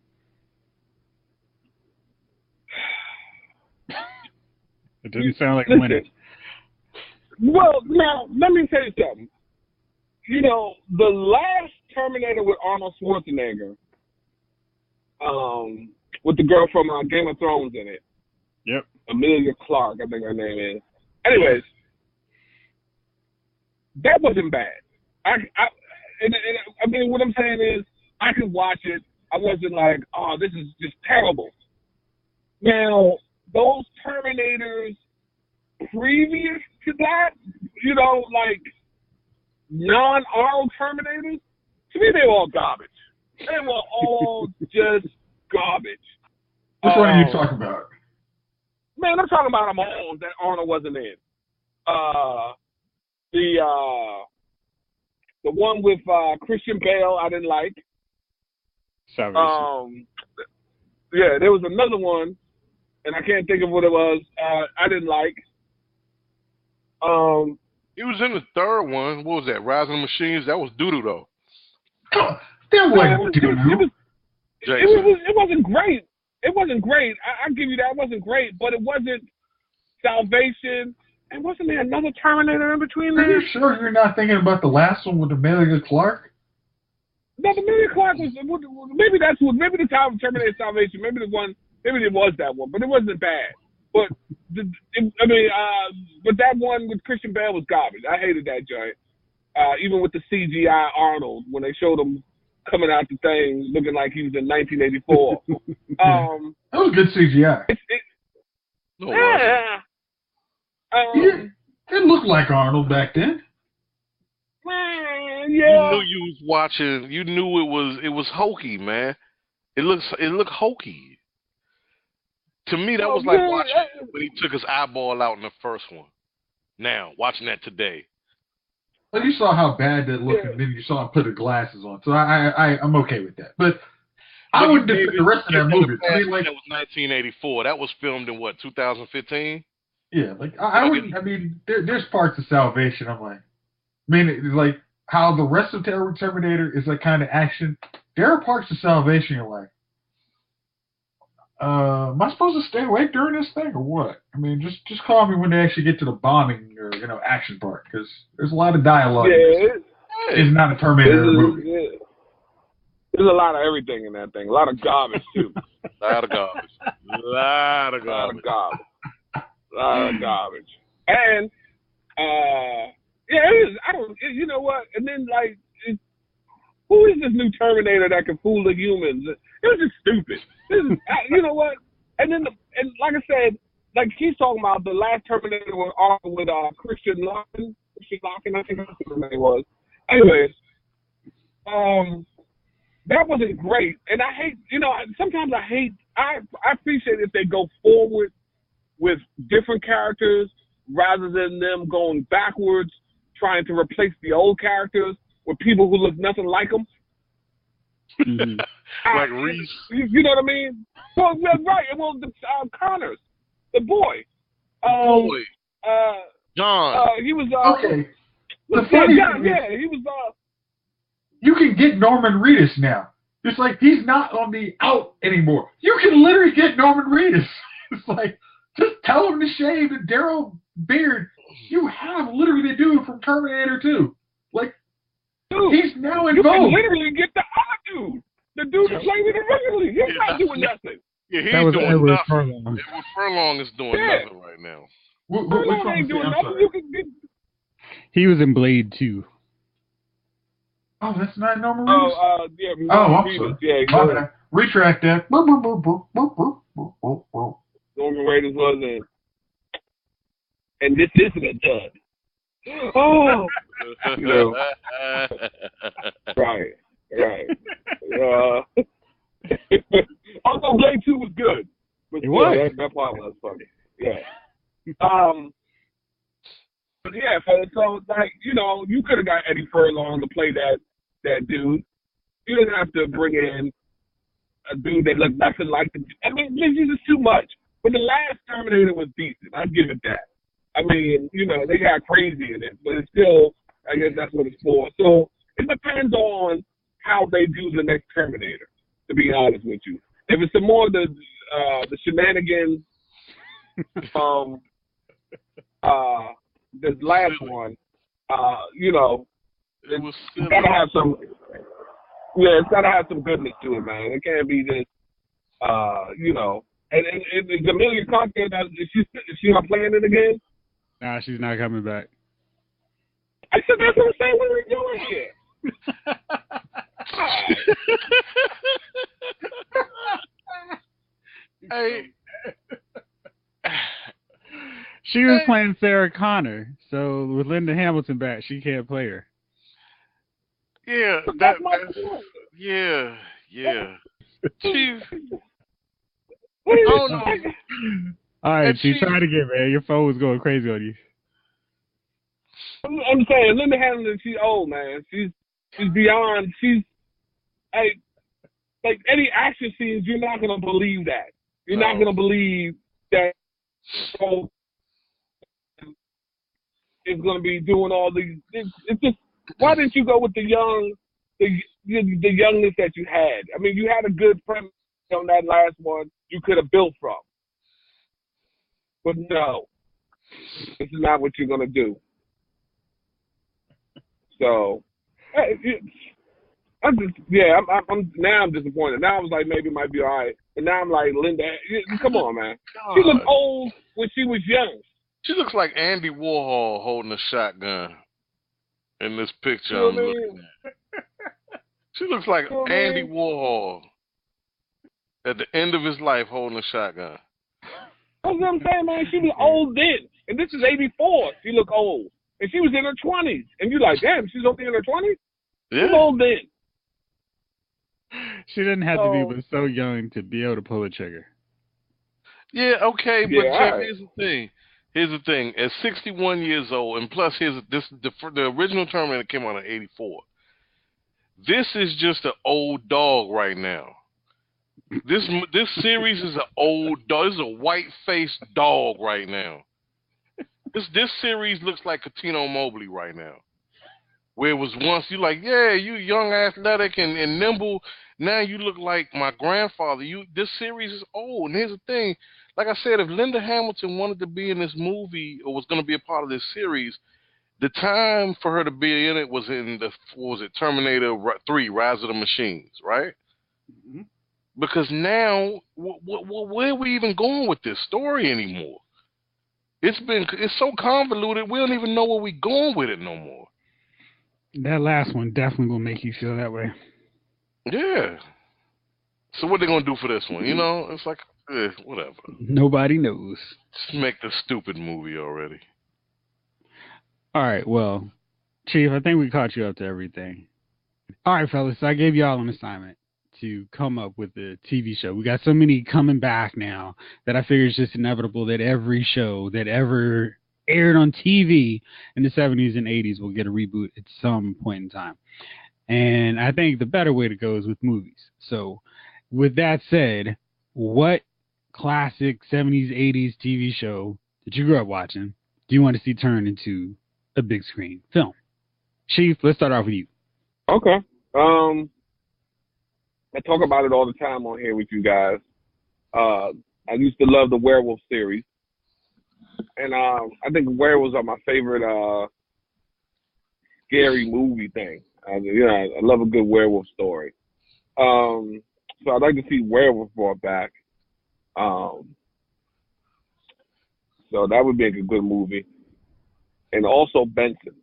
It doesn't sound like a winner. Well, now, let me tell you something. You know, the last Terminator with Arnold Schwarzenegger, with the girl from Game of Thrones in it. Yep. Emilia Clarke, I think her name is. Anyways, that wasn't bad. I mean, what I'm saying is, I could watch it. I wasn't like, oh, this is just terrible. Now, those Terminators previous to that, you know, like non-Arnold Terminators, to me, they were all garbage. They were all just garbage. Which one are you talking about? Man, I'm talking about them all that Arnold wasn't in. The one with Christian Bale, I didn't like. Salvation. Yeah, there was another one, and I can't think of what it was. I didn't like. He was in the third one. What was that? Rising Machines? That was doo-doo, though. That wasn't doo-doo. It wasn't great. It wasn't great. I'll give you that. It wasn't great, but it wasn't Salvation. And wasn't there another Terminator in between there? Are you sure you're not thinking about the last one with Emilia Clarke? No, Emilia Clarke was, maybe that's what, maybe the time of Terminator Salvation, maybe it was that one, but it wasn't bad. But, but that one with Christian Bale was garbage. I hated that joint. Even with the CGI Arnold, when they showed him coming out the thing looking like he was in 1984. That was good CGI. It looked like Arnold back then. Man, yeah. You knew you was watching. You knew it was hokey, man. It looked hokey. To me, that was like watching when he took his eyeball out in the first one. Now, watching that today. Well, you saw how bad that looked, and then you saw him put his glasses on. So I'm okay with that. But I wouldn't defend the rest of that movie. I mean, like, that was 1984. That was filmed in what, 2015? Yeah, like I wouldn't. I mean, there's parts of Salvation. I'm like, I mean, it's like how the rest of Terminator is like kind of action. There are parts of Salvation you're like, am I supposed to stay awake during this thing or what? I mean, just call me when they actually get to the bombing or action part, because there's a lot of dialogue. Yeah, it's not a Terminator movie. Yeah. There's a lot of everything in that thing. A lot of garbage too. A lot of garbage. And it is. You know what? And then like, who is this new Terminator that can fool the humans? It was just stupid. You know what? And then and like I said, like he's talking about the last Terminator with Christian Larkin, I think that's what his name was. Anyways, that wasn't great, and I hate. Sometimes I hate. I appreciate if they go forward with different characters rather than them going backwards, trying to replace the old characters with people who look nothing like them. Mm-hmm. Like Reese. You know what I mean? Well, right. Well, the Connors, the boy. John. He was. Okay. The funny thing is, he was. You can get Norman Reedus now. It's like he's not on the out anymore. You can literally get Norman Reedus. It's like, just tell him to shave the Daryl beard. You have literally the dude from Terminator 2. Like, dude, he's now in vogue. You can literally get the other dude. The dude that played it originally. He's not doing nothing. Yeah, he's doing nothing. Edward Furlong is doing nothing right now. Furlong ain't doing nothing. You can get... He was in Blade 2. Oh, that's not Norman Reedus? Yeah. I'm sorry. Yeah, retract that. Norman Reedus was in. And this isn't a dud. Oh! Right. Although Blade 2 was good. It was. That part was funny. Yeah. But yeah, so like, you could have got Eddie Furlong to play that dude. You didn't have to bring in a dude that looked nothing like the. I mean, this is too much. But the last Terminator was decent. I give it that. I mean, they got crazy in it, but it's still, I guess that's what it's for. So it depends on how they do the next Terminator. To be honest with you, if it's some more of the shenanigans from this last one, it's gotta have some. Yeah, it's gotta have some goodness to it, man. It can't be just, And Amelia Clarke, is she not playing it again? Nah, she's not coming back. I said that's what I'm saying. What are we doing here? Hey. She was playing Sarah Connor, so with Linda Hamilton back, she can't play her. Yeah, yeah. She. I don't know. All right, she tried again, man. Your phone was going crazy on you. I'm saying Linda Hamilton, she's old, man. She's beyond. She's like any action scenes, you're not gonna believe that. You're not gonna believe that. So is gonna be doing all these. It's just, why didn't you go with the youngness that you had? I mean, you had a good premise on that last one. You could have built from. But no, this is not what you're gonna do. So, I'm disappointed. Now I was like, maybe it might be all right, but now I'm like, Linda, come on, man. She looked old when she was young. She looks like Andy Warhol holding a shotgun in this picture I'm looking at. She looks like Andy Warhol at the end of his life holding a shotgun. That's what I'm saying, man. She was old then. And this is 84. She looked old. And she was in her 20s. And you're like, damn, she's only in her 20s? Yeah. She's old then. She didn't have to be but so young to be able to pull a trigger. Yeah, okay, but Jeff, here's the thing. At 61 years old, and plus the original Terminator came out in 84. This is just an old dog right now. This series is an old dog. This is a white-faced dog right now. This series looks like Cuttino Mobley right now. Where it was once you like, yeah, you young, athletic, and nimble. Now you look like my grandfather. This series is old. And here's the thing. Like I said, if Linda Hamilton wanted to be in this movie or was going to be a part of this series, the time for her to be in it was in Terminator 3, Rise of the Machines, right? Mm-hmm. Because now, where are we even going with this story anymore? It's so convoluted, we don't even know where we're going with it no more. That last one definitely will make you feel that way. Yeah. So what they gonna do for this one? It's like, whatever. Nobody knows. Just make the stupid movie already. All right, well, Chief, I think we caught you up to everything. All right, fellas, so I gave y'all an assignment to come up with a TV show. We got so many coming back now that I figure it's just inevitable that every show that ever aired on TV in the 70s and 80s will get a reboot at some point in time. And I think the better way to go is with movies. So, with that said, what classic 70s, 80s TV show that you grew up watching do you want to see turned into a big screen film? Chief, let's start off with you. Okay. I talk about it all the time on here with you guys. I used to love the werewolf series. And I think werewolves are my favorite scary movie thing. I love a good werewolf story. So I'd like to see werewolf brought back. So that would be a good movie. And also Benson,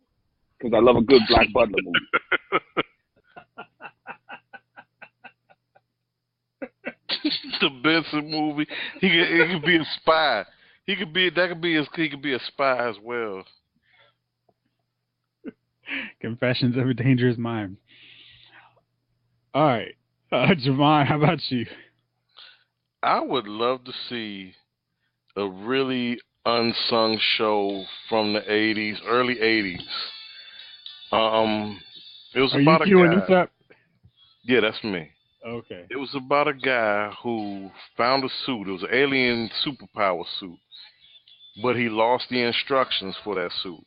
because I love a good Black Butler movie. The Benson movie. He could be a spy. He could be a spy as well. Confessions of a Dangerous Mind. All right, Jovon, how about you? I would love to see a really unsung show from the '80s, early '80s. It was about a guy. Are you queuing this up? Yeah, that's me. Okay. It was about a guy who found a suit. It was an alien superpower suit, but he lost the instructions for that suit.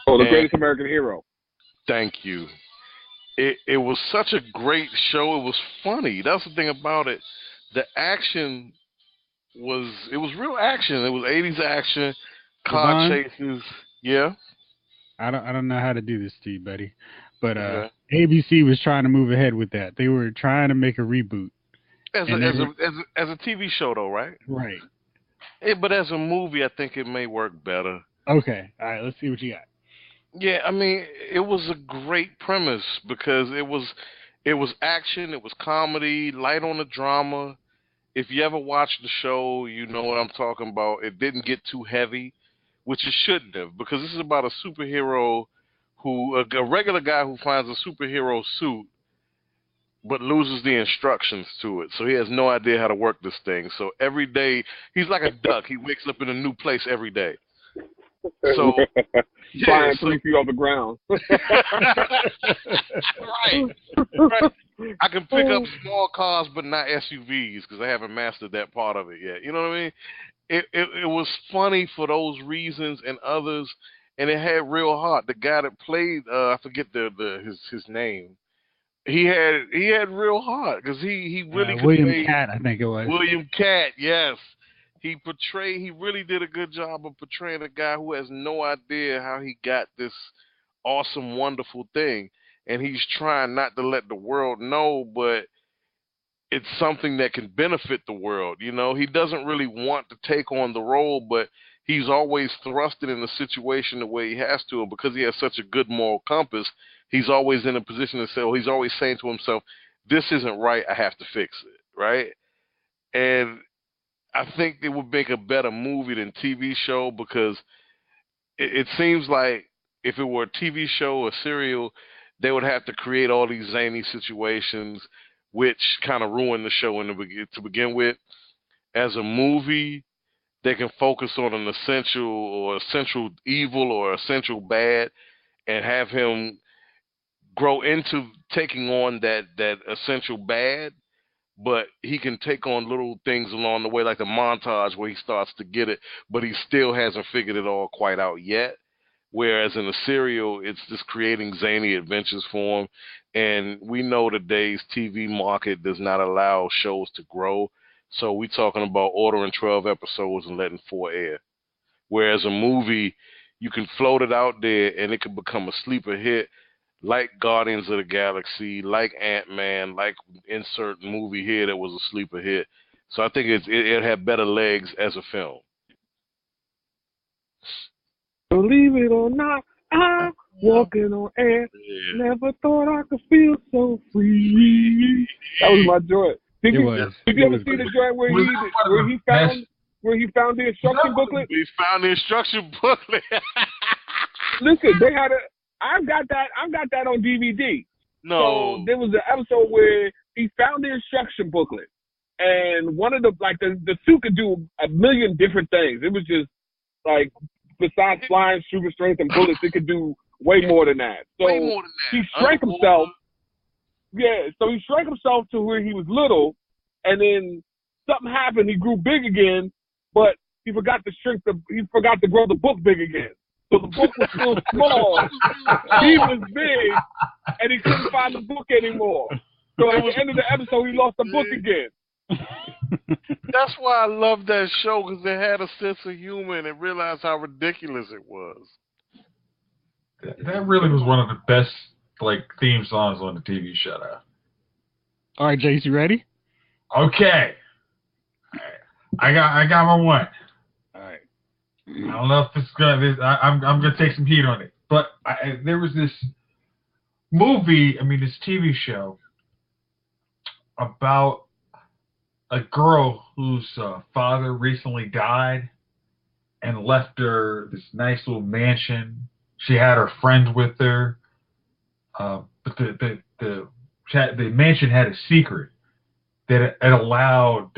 Oh, The Greatest American Hero. Thank you. It was such a great show. It was funny. That's the thing about it. The action was real action. It was 80s action, car chases. Yeah. I don't know how to do this to you, buddy, but ABC was trying to move ahead with that. They were trying to make a reboot. As a TV show, though, right? Right. But as a movie, I think it may work better. Okay. All right. Let's see what you got. Yeah, I mean, it was a great premise because it was action, it was comedy, light on the drama. If you ever watched the show, you know what I'm talking about. It didn't get too heavy, which it shouldn't have, because this is about a superhero a regular guy who finds a superhero suit but loses the instructions to it. So he has no idea how to work this thing. So every day, he's like a duck. He wakes up in a new place every day. So flying 3 feet off the ground. right. I can pick up small cars, but not SUVs because I haven't mastered that part of it yet. You know what I mean? It was funny for those reasons and others, and it had real heart. The guy that played, I forget his name. He had real heart because he really could William Catt, I think it was. William Catt, yes. He really did a good job of portraying a guy who has no idea how he got this awesome, wonderful thing. And he's trying not to let the world know, but it's something that can benefit the world. You know, he doesn't really want to take on the role, but he's always thrusted in the situation the way he has to. And because he has such a good moral compass, he's always in a position to say, he's always saying to himself, this isn't right, I have to fix it, right? And I think it would make a better movie than TV show because it seems like if it were a TV show or serial, they would have to create all these zany situations, which kind of ruin the show to begin with. As a movie, they can focus on an essential evil or essential bad and have him grow into taking on that essential bad, but he can take on little things along the way, like the montage where he starts to get it, but he still hasn't figured it all quite out yet. Whereas in the serial, it's just creating zany adventures for him. And we know today's TV market does not allow shows to grow. So we're talking about ordering 12 episodes and letting 4 air. Whereas a movie, you can float it out there and it can become a sleeper hit, like Guardians of the Galaxy, like Ant-Man, like insert movie here that was a sleeper hit. So I think it had better legs as a film. Believe it or not, I'm walking on air. Yeah. Never thought I could feel so free. That was my joy. Did you ever see the joint where he found the instruction booklet? He found the instruction booklet. Listen, they had I've got that on DVD. No. So there was an episode where he found the instruction booklet, and one of the suit could do a million different things. It was just like, besides flying, super strength, and bullets, it could do way more than that. So way more than that. He shrank himself. Yeah, so he shrank himself to where he was little, and then something happened. He grew big again, but he forgot to grow the book big again. So the book was still small. He was big, and he couldn't find the book anymore. So at the end of the episode, he lost the book again. That's why I love that show, because it had a sense of humor and it realized how ridiculous it was. That really was one of the best theme songs on the TV show. All right, Jayce, you ready? Okay. I got my one. All right. I don't know if this is gonna. I'm gonna take some heat on it, but there was this movie. This TV show about a girl whose father recently died and left her this nice little mansion. She had her friend with her, but the mansion had a secret that it allowed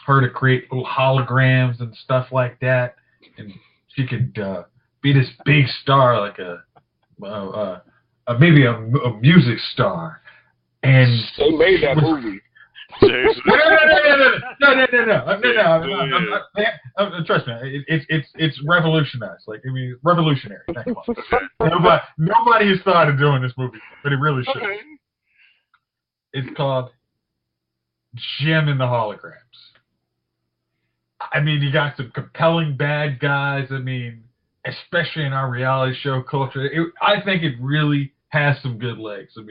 her to create little holograms and stuff like that, and she could be this big star, like maybe a music star. And they made that movie. No. Trust me, it's revolutionized. Revolutionary. Nobody has thought of doing this movie, but it really should. Okay. It's called Gem and the Holograms. You got some compelling bad guys. Especially in our reality show culture, I think it really has some good legs. A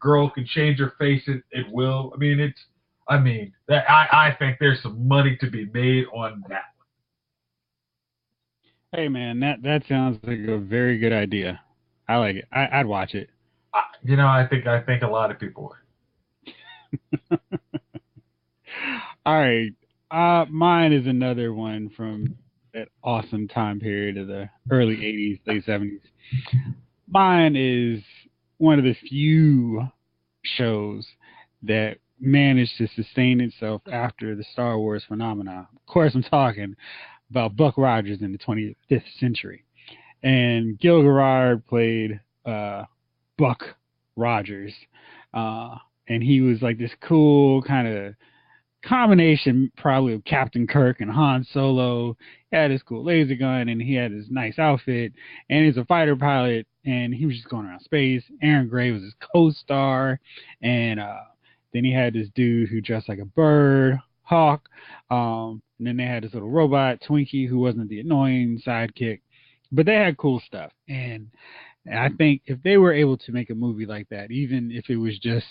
girl can change her face, it will. I think there's some money to be made on that one. Hey man, that sounds like a very good idea. I like it. I'd watch it. I think a lot of people would. All right. Mine is another one from that awesome time period of the early 80s, late 70s. Mine is one of the few shows that managed to sustain itself after the Star Wars phenomenon. Of course, I'm talking about Buck Rogers in the 25th century. And Gil Gerard played Buck Rogers. And he was like this cool kind of combination probably of Captain Kirk and Han Solo. He had his cool laser gun and he had his nice outfit, and he's a fighter pilot, and he was just going around space. Aaron Gray was his co-star, and then he had this dude who dressed like a bird, Hawk, and then they had this little robot, Twinkie, who wasn't the annoying sidekick, but they had cool stuff. And I think if they were able to make a movie like that, even if it was just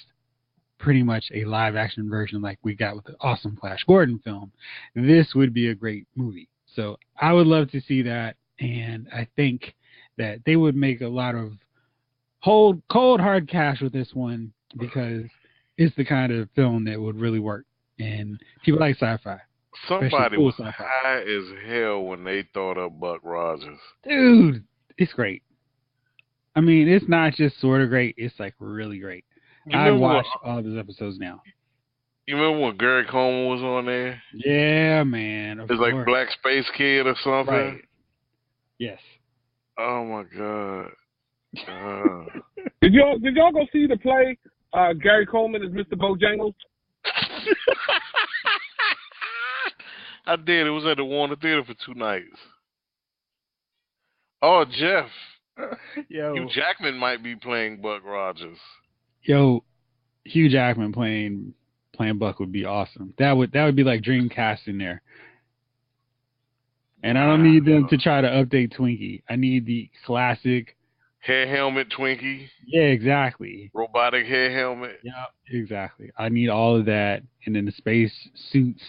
pretty much a live action version like we got with the awesome Flash Gordon film, this would be a great movie. So I would love to see that, and I think that they would make a lot of cold hard cash with this one, because it's the kind of film that would really work, and people like sci-fi. Somebody was high as hell when they thought up Buck Rogers. Dude, it's great. It's not just sort of great, it's like really great. I watch all those episodes now. You remember when Gary Coleman was on there? Yeah, man. It's like Black Space Kid or something. Right. Yes. Oh my God. Did y'all go see the play? Gary Coleman is Mr. Bojangles. I did. It was at the Warner Theater for 2 nights. Oh, Jeff. Hugh Jackman might be playing Buck Rogers. Hugh Jackman playing Buck would be awesome. That would be like Dreamcast in there. And I don't need them to try to update Twinkie. I need the classic hair helmet Twinkie. Yeah, exactly. Robotic hair helmet. Yeah, exactly. I need all of that, and then the space suits,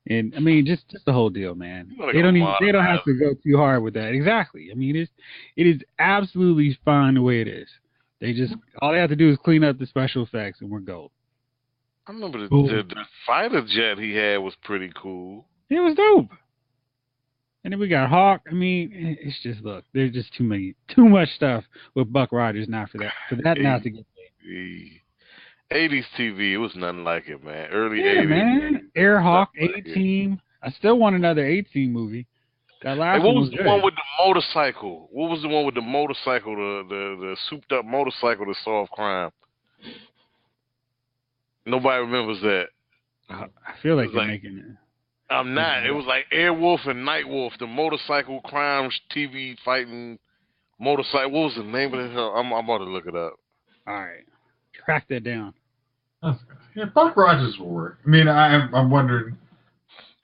and just the whole deal, man. They don't have to go too hard with that. Exactly. it is absolutely fine the way it is. All they have to do is clean up the special effects, and we're gold. I remember the fighter jet he had was pretty cool. It was dope. And then we got Hawk. I mean, it's just look. There's just too much stuff with Buck Rogers now for that not to get made. 80s TV, it was nothing like it, man. Early Yeah, 80s. man. Air Hawk, Like A-Team. I still want another A-Team movie. That Hey, last what one was was the good. one with the motorcycle? What was the one with the motorcycle, the souped up motorcycle to solve crime? Nobody remembers that. I feel like you're Like, making it. I'm not. It was like Airwolf and Nightwolf, the motorcycle crime TV fighting motorcycle. What was the name of it? I'm about to look it up. All right. Track that down. Yeah, Buck Rogers will work. I mean, I'm wondering.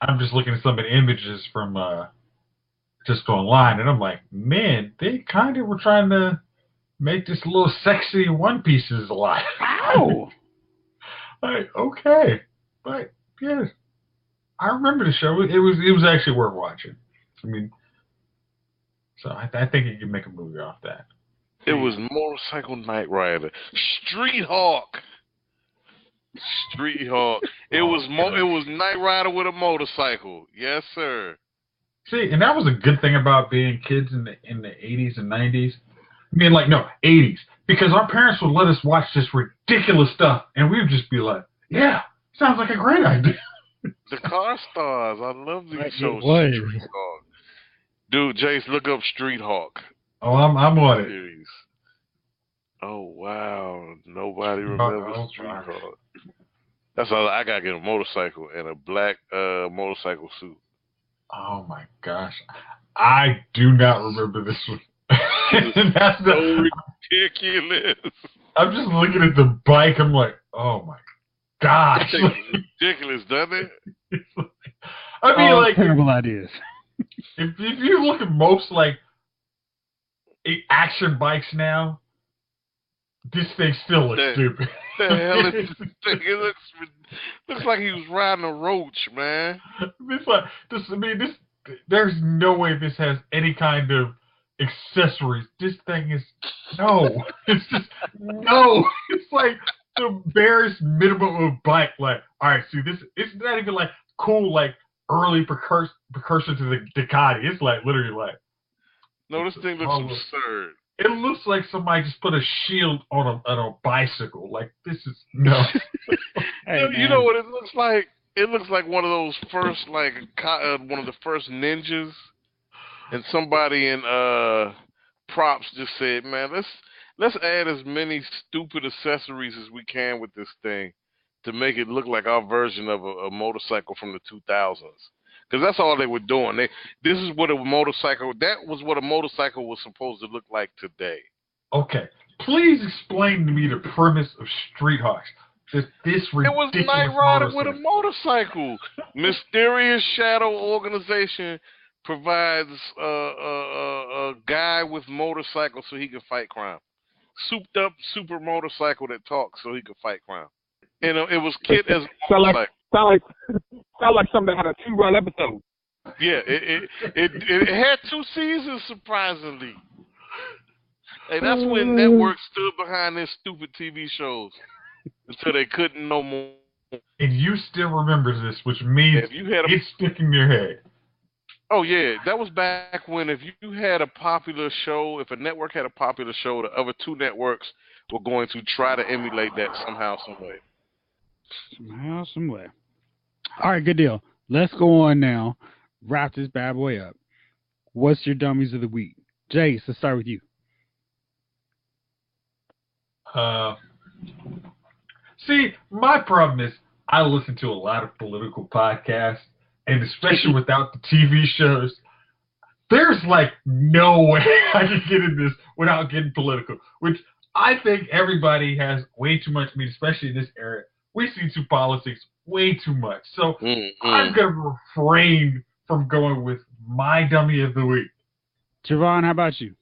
I'm just looking at some of the images from just online, and I'm like, man, they kind of were trying to make this little sexy One Pieces alive. Ow! Like, okay, but yeah, I remember the show. It was actually worth watching. I mean, so I think you can make a movie off that. It was Motorcycle Knight Rider, Street Hawk. Street Hawk. It was Knight Rider with a motorcycle. Yes, sir. See, and that was a good thing about being kids in the 80s and 90s. I mean, like, no, 80s. Because our parents would let us watch this ridiculous stuff, and we would just be like, yeah, sounds like a great idea. The Car Stars. I love these shows. Street Hawk. Dude, Jayce, look up Street Hawk. Oh, I'm on it. Series. Oh, wow. Nobody remembers Street Hawk. That's all. I got to get a motorcycle and a black motorcycle suit. Oh, my gosh. I do not remember this one. That's so ridiculous. I'm just looking at the bike. I'm like, oh my gosh. It's ridiculous, doesn't it? I mean, like terrible ideas. If you look at most like action bikes now, this thing still looks stupid. The hell is this thing? It looks like he was riding a roach, man. There's no way this has any kind of accessories. This thing is no. It's just no. It's like the barest minimum of bike. Like, all right, see this. It's not even like cool, like early precursor to the Ducati. It's like literally like. No, this thing looks absurd. It looks like somebody just put a shield on a bicycle. Like this is no. Hey, you know what it looks like? It looks like one of those first, like one of the first ninjas. And somebody in props just said, "Man, let's add as many stupid accessories as we can with this thing to make it look like our version of a motorcycle from the 2000s." Because that's all they were doing. That was what a motorcycle was supposed to look like today. Okay, please explain to me the premise of Street Hawks. This ridiculous it was Knight Rider with a motorcycle. Mysterious shadow organization provides a guy with motorcycle so he can fight crime. Souped up super motorcycle that talks so he can fight crime. You know, it was Kid as a motorcycle. Sound like something that had a 2-run episode. Yeah, it had 2 seasons, surprisingly. Hey, that's when networks stood behind their stupid TV shows until they couldn't no more. And you still remember this, which means it's sticking in your head. Oh, yeah. That was back when if you had a popular show, if a network had a popular show, the other 2 networks were going to try to emulate that somehow, some way. Somehow, some way. All right, good deal. Let's go on now. Wrap this bad boy up. What's your dummies of the week? Jayce, let's start with you. See, my problem is I listen to a lot of political podcasts, and especially without the TV shows, there's like no way I can get in this without getting political, which I think everybody has way too much, I mean, especially in this era. We see through politics way too much. So I'm going to refrain from going with my dummy of the week. Jovon, how about you?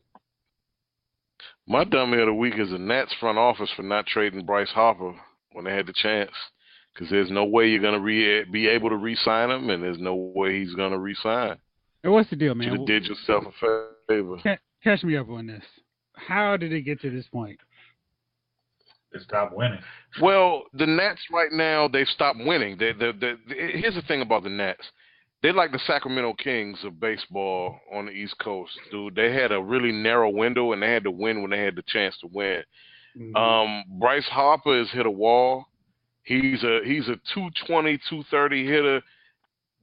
My dummy of the week is the Nats front office for not trading Bryce Harper when they had the chance. Because there's no way you're going to be able to re-sign him, and there's no way he's going to re-sign. And what's the deal, man? You did yourself a favor. Catch me up on this. How did it get to this point? They stopped winning. Well, the Nats right now, they've stopped winning. Here's the thing about the Nats. They're like the Sacramento Kings of baseball on the East Coast, dude. They had a really narrow window, and they had to win when they had the chance to win. Bryce Harper has hit a wall. He's a 220, 230 hitter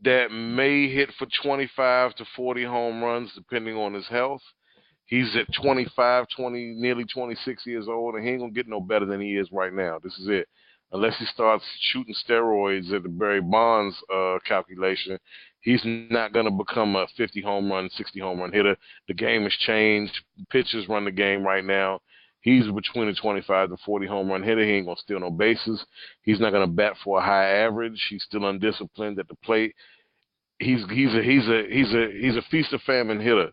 that may hit for 25 to 40 home runs depending on his health. He's at 25, nearly 26 years old, and he ain't going to get no better than he is right now. This is it. Unless he starts shooting steroids at the Barry Bonds calculation, he's not going to become a 50 home run, 60 home run hitter. The game has changed. Pitchers run the game right now. He's between a 25 to 40 home run hitter. He ain't going to steal no bases. He's not going to bat for a high average. He's still undisciplined at the plate. He's a feast or famine hitter.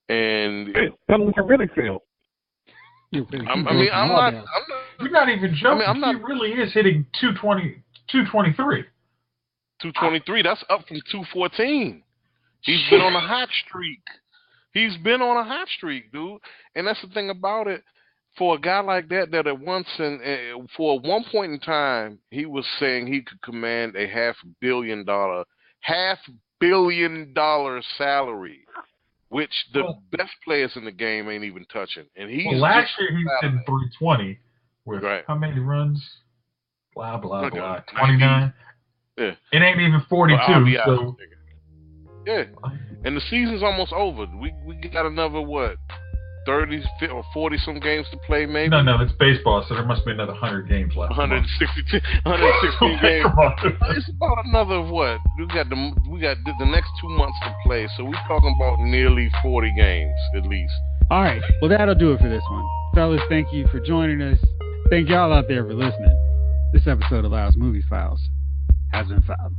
And tell me what you really feel. I'm not. You're not even joking. He really is hitting 223. 223. That's up from 214. He's been on a hot streak. Dude. And that's the thing about it. For a guy like that at once for one point in time, he was saying he could command a $500 million salary, which the best players in the game ain't even touching. And last year he was in 320 with how many runs? Blah blah blah. 29. Yeah. It ain't even 42. So. Yeah. And the season's almost over. We got another 30 or 40 some games to play, maybe. No, it's baseball, so there must be another 100 games left. 116 games. It's about another We got the next 2 months to play, so we're talking about nearly 40 games at least. All right, well that'll do it for this one, fellas. Thank you for joining us. Thank y'all out there for listening. This episode of Lyle's Movie Files has been filed.